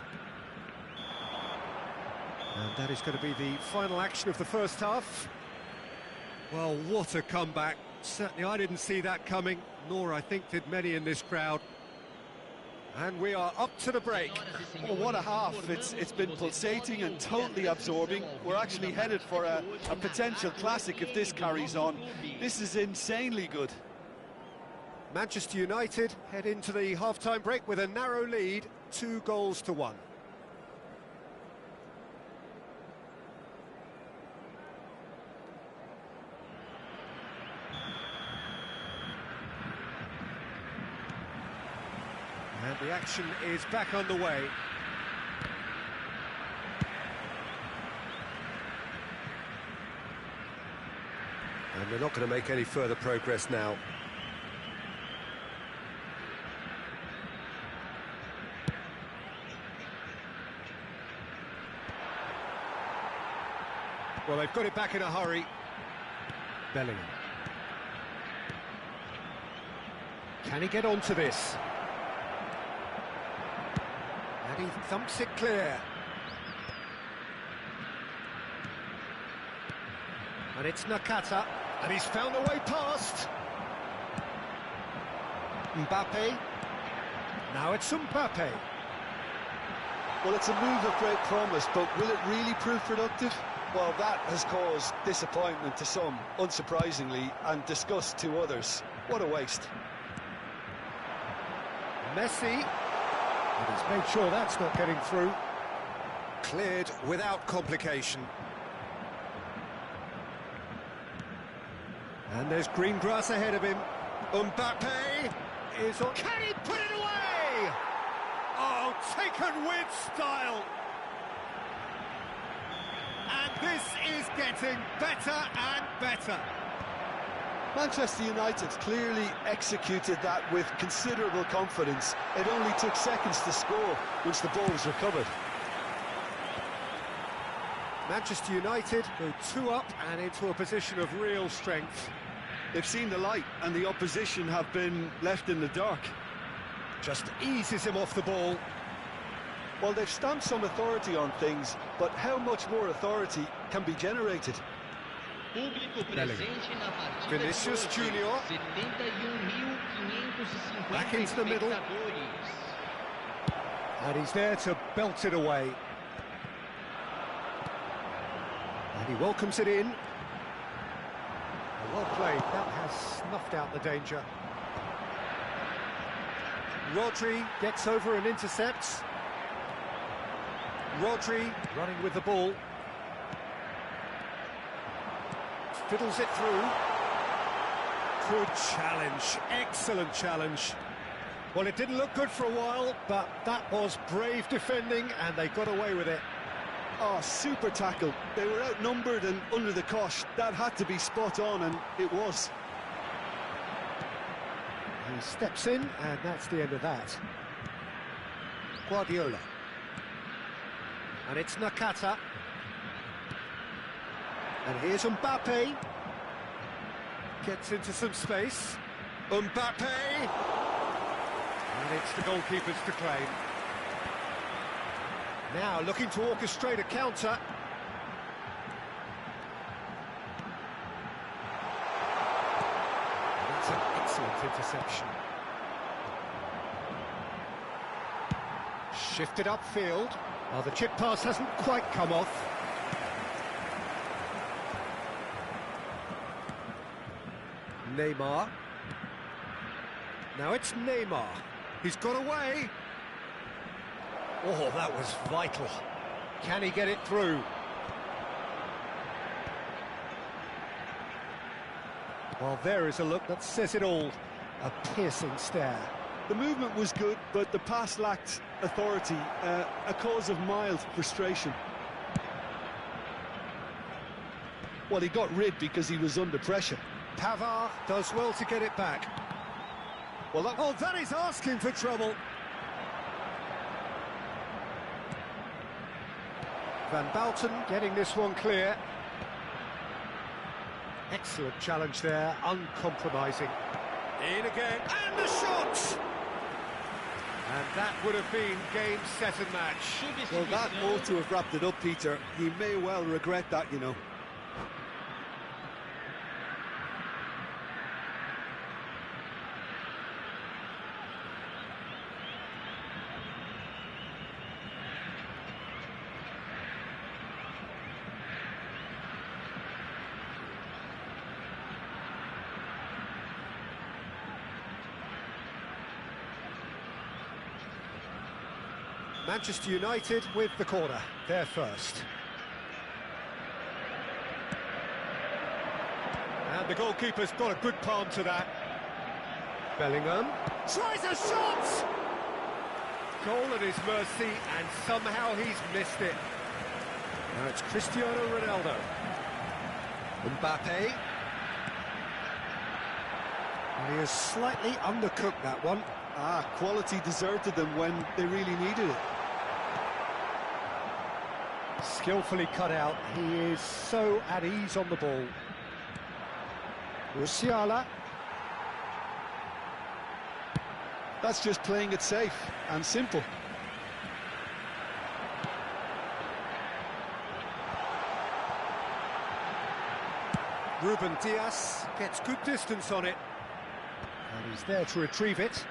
And that is going to be the final action of the first half. Well, what a comeback. Certainly I didn't see that coming, nor I think did many in this crowd. And we are up to the break. Oh, what a half. It's been pulsating and totally absorbing. We're actually headed for a potential classic if this carries on. This is insanely good. Manchester United head into the half-time break with a narrow lead, 2-1. And the action is back underway. And they're not going to make any further progress now. Well, they've got it back in a hurry. Bellingham. Can he get onto this? And he thumps it clear. And it's Nakata, and he's found a way past. Mbappe. Now it's Mbappe. Well, it's a move of great promise, but will it really prove productive? Well, that has caused disappointment to some, unsurprisingly, and disgust to others. What a waste. Messi. And he's made sure that's not getting through. Cleared without complication. And there's green grass ahead of him. Mbappe Is on. Can he put it away? Oh, taken with style. And this is getting better and better. Manchester United clearly executed that with considerable confidence. It only took seconds to score once the ball was recovered. Manchester United go 2 up and into a position of real strength. They've seen the light and the opposition have been left in the dark. Just eases him off the ball. Well, they've stamped some authority on things, but how much more authority can be generated? Vinicius Junior. 71.550 Back into the middle. And he's there to belt it away. And he welcomes it in. Well played, that has snuffed out the danger. Rodri gets over and intercepts. Rodri running with the ball. Fiddles it through. Good challenge, excellent challenge. Well, it didn't look good for a while, but that was brave defending, and they got away with it. Oh, super tackle. They were outnumbered and under the cosh. That had to be spot on, and it was. He steps in, and that's the end of that. Guardiola. And it's Nakata. And here's Mbappe. Gets into some space. Mbappe! And it's the goalkeepers to claim. Now looking to orchestrate a counter. That's an excellent interception. Shifted upfield. Oh, the chip pass hasn't quite come off. Neymar. Now it's Neymar. He's got away. Oh, that was vital. Can he get it through? Well, there is a look that says it all. A piercing stare. The movement was good, but the pass lacked authority, a cause of mild frustration. Well, he got rid because he was under pressure. Pavard does well to get it back. Well, that is asking for trouble. Van Bouten getting this one clear. Excellent challenge there, uncompromising. In again, and the shot! And that would have been game, set and match. Well, that ought to have wrapped it up, Peter. He may well regret that, you know. Manchester United with the corner, they're first. And the goalkeeper's got a good palm to that. Bellingham tries a shot! Goal at his mercy, and somehow he's missed it. Now it's Cristiano Ronaldo. Mbappe. And he has slightly undercooked that one. Ah, quality deserted them when they really needed it. Skillfully cut out. He is so at ease on the ball. Musiala. That's just playing it safe and simple. Ruben Dias gets good distance on it. And he's there to retrieve it.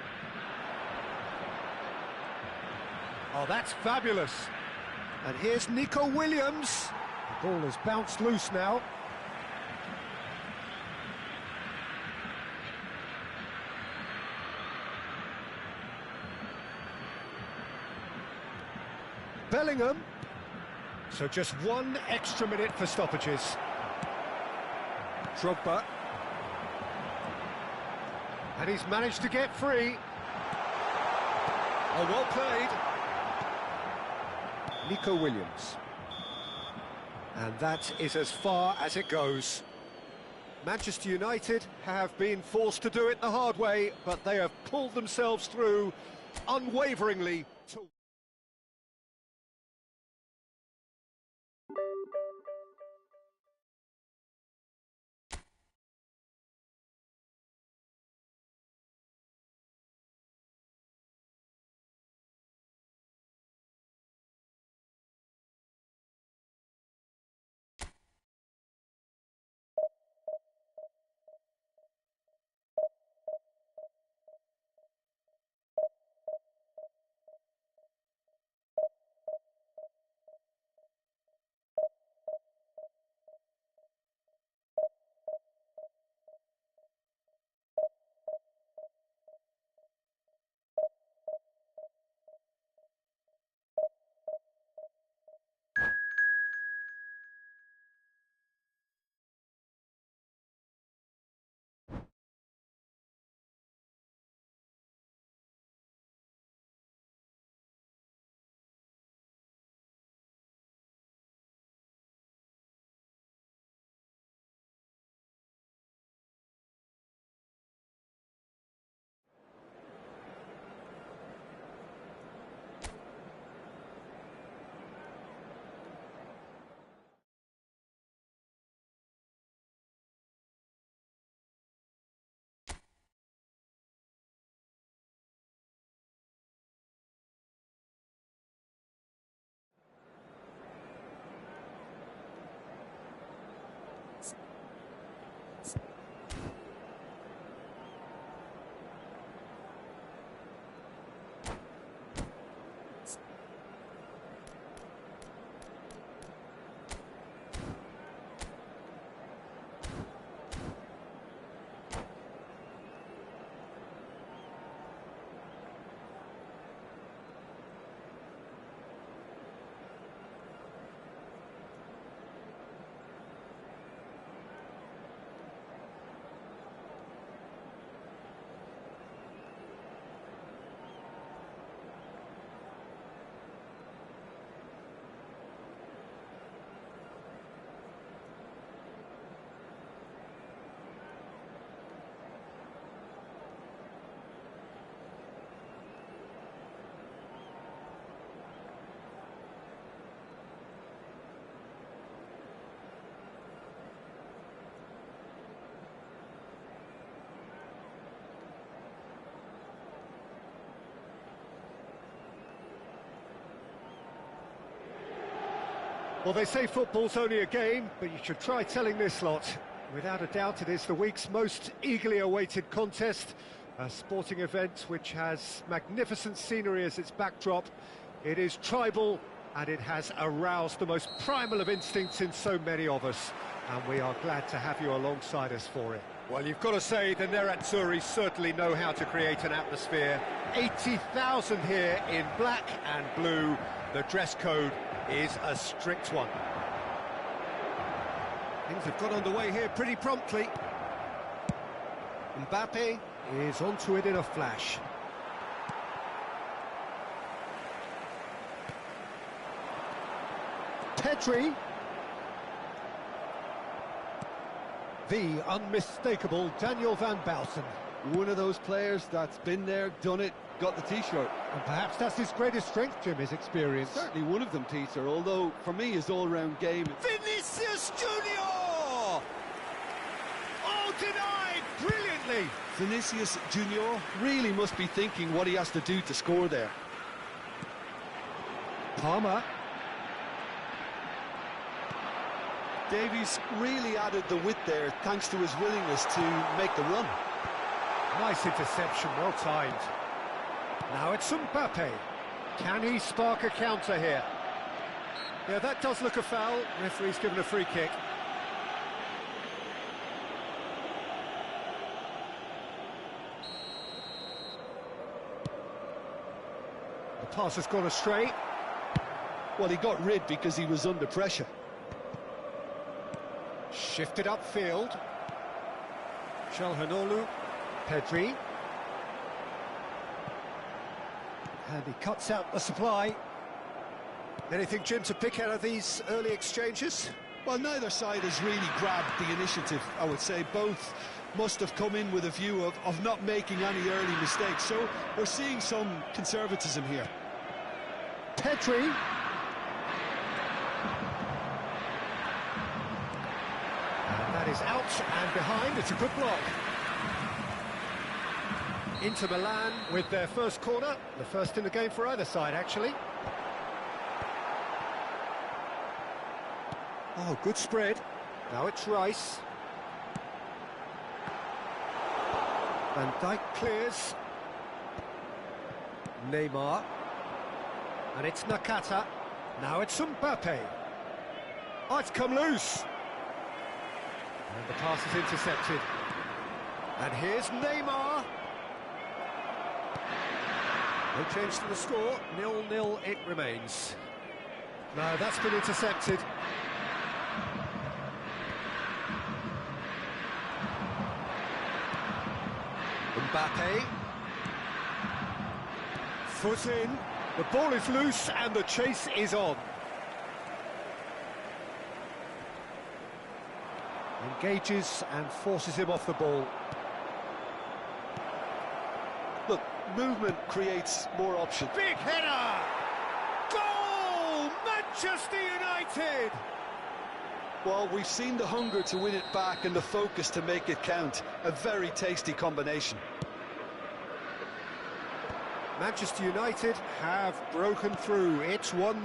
Oh, that's fabulous. And here's Nico Williams. The ball has bounced loose now. Bellingham. So just one extra minute for stoppages. Drogba. And he's managed to get free. Oh, well played. Nico Williams. And that is as far as it goes. Manchester United have been forced to do it the hard way, but they have pulled themselves through unwaveringly to Well, they say football's only a game, but you should try telling this lot. Without a doubt, it is the week's most eagerly awaited contest, a sporting event which has magnificent scenery as its backdrop. It is tribal, and it has aroused the most primal of instincts in so many of us, and we are glad to have you alongside us for it. Well, you've got to say the Nerazzurri certainly know how to create an atmosphere. 80,000 here in black and blue. The dress code is a strict one. Things have got underway here pretty promptly. Mbappe is onto it in a flash. Pedri. The unmistakable Daniel van Bouten. One of those players that's been there, done it, got the t-shirt. And perhaps that's his greatest strength, Jim, his experience. Certainly one of them, Peter, although for me his all-round game... Vinicius Junior! Oh, denied brilliantly! Vinicius Junior really must be thinking what he has to do to score there. Palmer. Davies really added the width there thanks to his willingness to make the run. Nice interception, well timed. Now it's Mbappe. Can he spark a counter here? Yeah, that does look a foul. Referee's given a free kick. The pass has gone astray. Well, he got rid because he was under pressure. Shifted upfield. Çalhanoğlu. Pedri. And he cuts out the supply. Anything, Jim, to pick out of these early exchanges? Well, neither side has really grabbed the initiative, I would say. Both must have come in with a view of not making any early mistakes. So we're seeing some conservatism here. Pedri. And that is out and behind. It's a good block. Inter Milan with their first corner, the first in the game for either side, actually. Oh, good spread. Now it's Rice. Van Dijk clears. Neymar. And it's Nakata. Now it's Mbappe. Oh, it's come loose. And the pass is intercepted. And here's Neymar. No change to the score, 0-0 it remains. No, that's been intercepted. Mbappe. Foot in, the ball is loose and the chase is on. Engages and forces him off the ball. Look, movement creates more options. Big header! Goal! Manchester United! Well, we've seen the hunger to win it back and the focus to make it count. A very tasty combination. Manchester United have broken through. It's 1-0.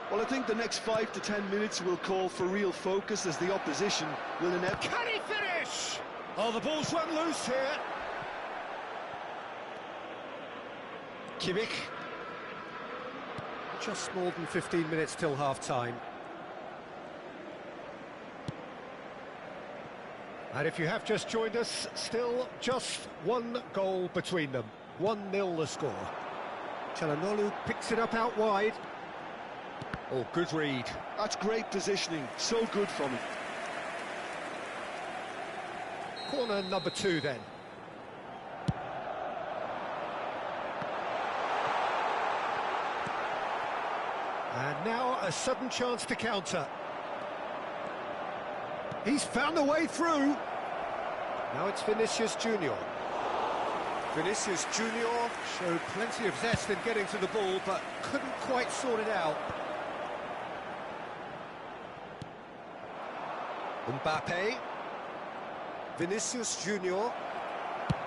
Well, I think the next 5 to 10 minutes will call for real focus as the opposition will inevitably... Can he finish? Oh, the ball's run loose here. Kimmich. Just more than 15 minutes till half-time. And if you have just joined us, still just one goal between them. 1-0 the score. Çalhanoğlu picks it up out wide. Oh, good read. That's great positioning. So good from him. Corner number 2 then. And now a sudden chance to counter. He's found a way through. Now it's Vinicius Junior. Vinicius Junior showed plenty of zest in getting to the ball, but couldn't quite sort it out. Mbappe. Vinicius Junior.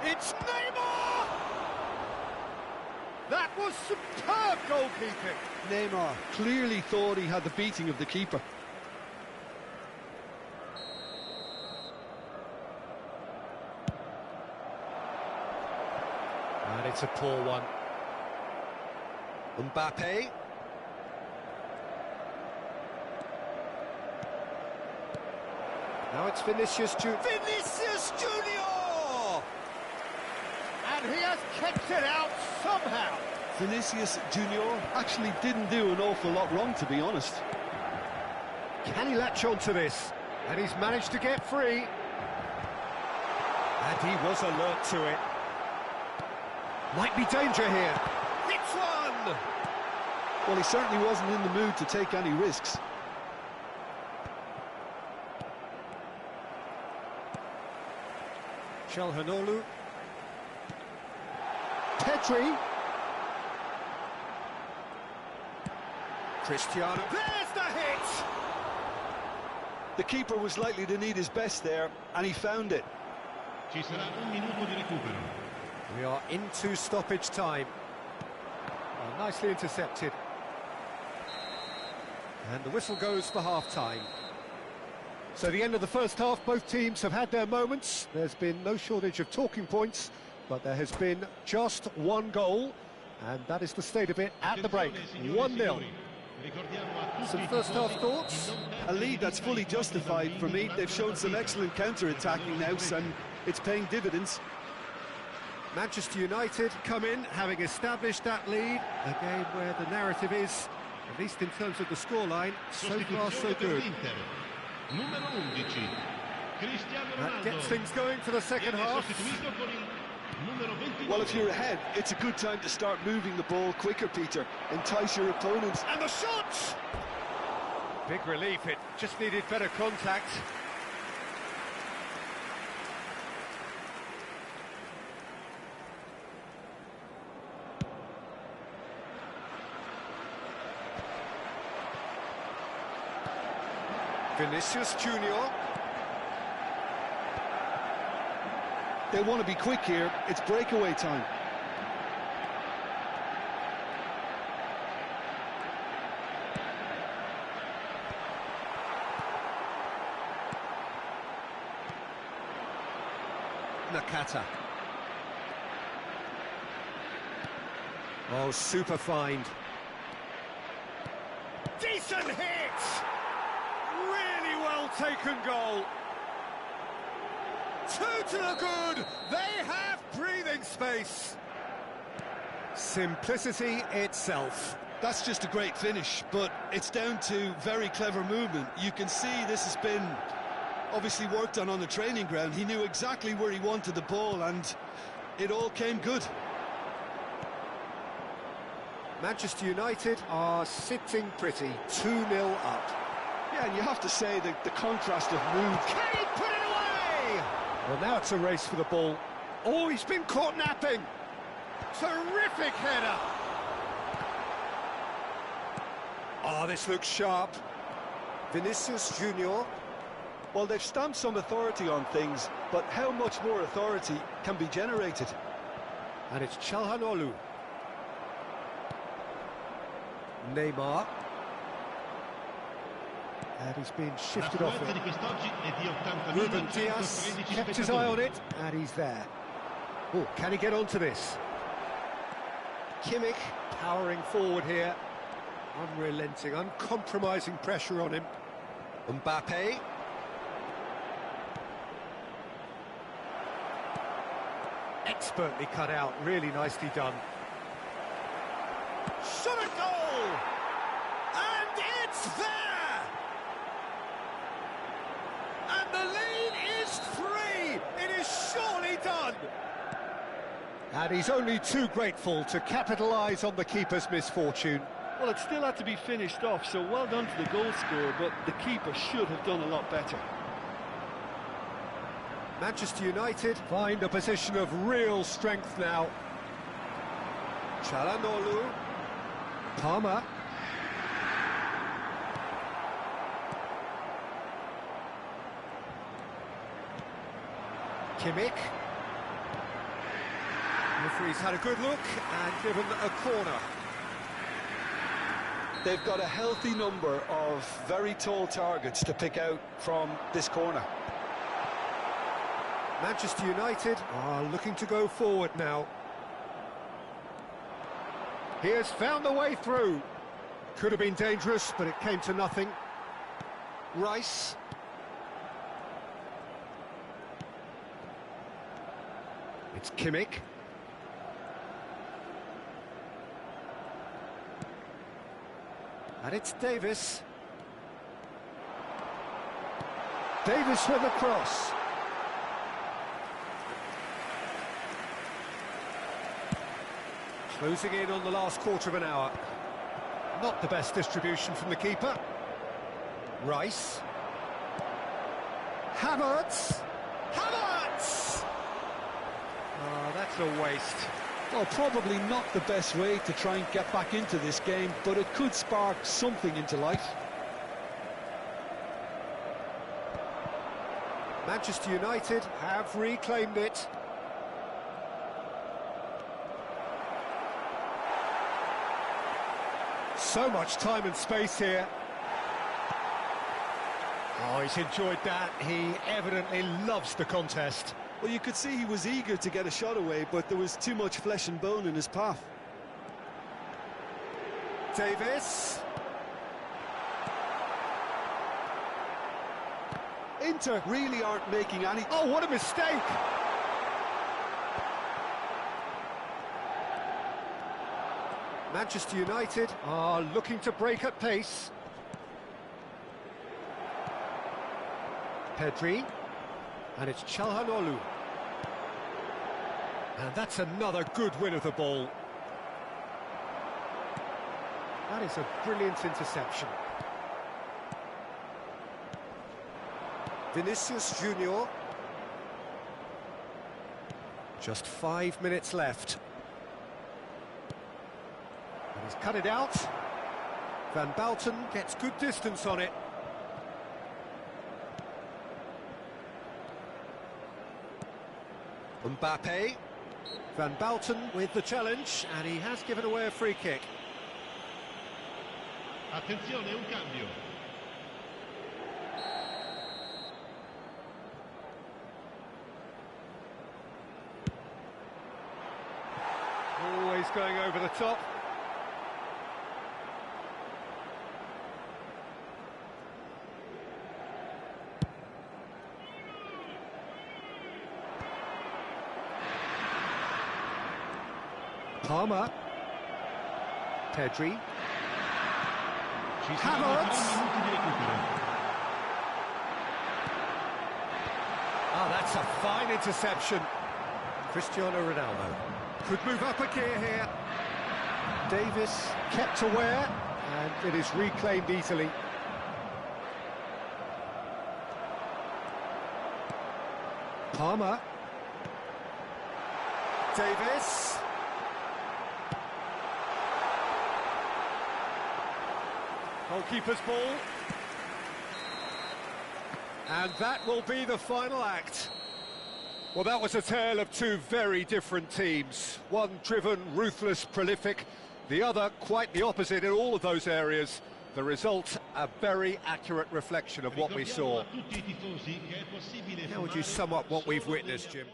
It's Neymar! That was superb goalkeeping. Neymar clearly thought he had the beating of the keeper. And it's a poor one. Mbappe. Now it's Vinicius Junior. Vinicius Junior! And he has kept it out somehow. Vinicius Junior actually didn't do an awful lot wrong, to be honest. Can he latch on to this? And he's managed to get free. And he was alert to it. Might be danger here. It's one! Well, he certainly wasn't in the mood to take any risks. Çalhanoğlu. Pedri. Cristiano. There's the hit! The keeper was likely to need his best there, and he found it. Ci sarà un minuto di recupero. We are into stoppage time. Well, nicely intercepted. And the whistle goes for half-time. So the end of the first half, both teams have had their moments. There's been no shortage of talking points, but there has been just one goal, and that is the state of it at the break. 1-0. Some first half thoughts? A lead that's fully justified for me. They've shown some excellent counter-attacking now, and it's paying dividends. Manchester United come in, having established that lead. A game where the narrative is, at least in terms of the scoreline, so far so good. That gets things going for the second half. Well, if you're ahead, it's a good time to start moving the ball quicker, Peter. Entice your opponents. And the shot! Big relief, it just needed better contact. Vinicius Junior. They want to be quick here. It's breakaway time. Nakata. Oh, super find. Decent hit! Really well taken goal. 2 to the good. They have breathing space. Simplicity itself. That's just a great finish, but it's down to very clever movement. You can see this has been obviously worked on the training ground. He knew exactly where he wanted the ball, and it all came good. Manchester United are sitting pretty, 2-0 up. Yeah, and you have to say that the contrast of mood. Can he put it away? Well, now it's a race for the ball. Oh, he's been caught napping. Terrific header. Oh, this looks sharp. Vinicius Junior. Well, they've stamped some authority on things, but how much more authority can be generated? And it's Çalhanoğlu. Neymar. And he's been shifted off it. Ruben Diaz kept his eye on it, and he's there. Oh, can he get onto this? Kimmich powering forward here. Unrelenting, uncompromising pressure on him. Mbappe. Expertly cut out, really nicely done. Shot a goal! And it's there! And the lead is 3! It is surely done! And he's only too grateful to capitalise on the keeper's misfortune. Well, it still had to be finished off, so well done to the goal scorer, but the keeper should have done a lot better. Manchester United find a position of real strength now. Çalhanoğlu. Palmer. Kimmich. Referee's had a good look and given a corner. They've got a healthy number of very tall targets to pick out from this corner. Manchester United are looking to go forward now. He has found the way through. Could have been dangerous, but it came to nothing. Rice. It's Kimmich. And it's Davis. Davis with the cross. Closing in on the last quarter of an hour. Not the best distribution from the keeper. Rice. Havertz. Havertz! Oh, that's a waste. Well, probably not the best way to try and get back into this game, but it could spark something into life. Manchester United have reclaimed it. So much time and space here. Oh, he's enjoyed that. He evidently loves the contest. Well, you could see he was eager to get a shot away, but there was too much flesh and bone in his path. Davis. Inter really aren't making any... Oh, what a mistake! Manchester United are looking to break at pace. Pedri. And it's Çalhanoğlu. And that's another good win of the ball. That is a brilliant interception. Vinicius Junior. Just 5 minutes left. And he's cut it out. Van Basten gets good distance on it. Mbappe. Van Basten with the challenge, and he has given away a free kick. Attenzione, un cambio. Always going over the top. Palmer. Pedri. Havertz. Oh, that's a fine interception. Cristiano Ronaldo could move up a gear here. Davis kept aware, and it is reclaimed easily. Palmer. Davis. Goalkeeper's ball. And that will be the final act. Well, that was a tale of two very different teams. One driven, ruthless, prolific. The other quite the opposite in all of those areas. The result, a very accurate reflection of what we saw. How would you sum up what we've witnessed, Jim?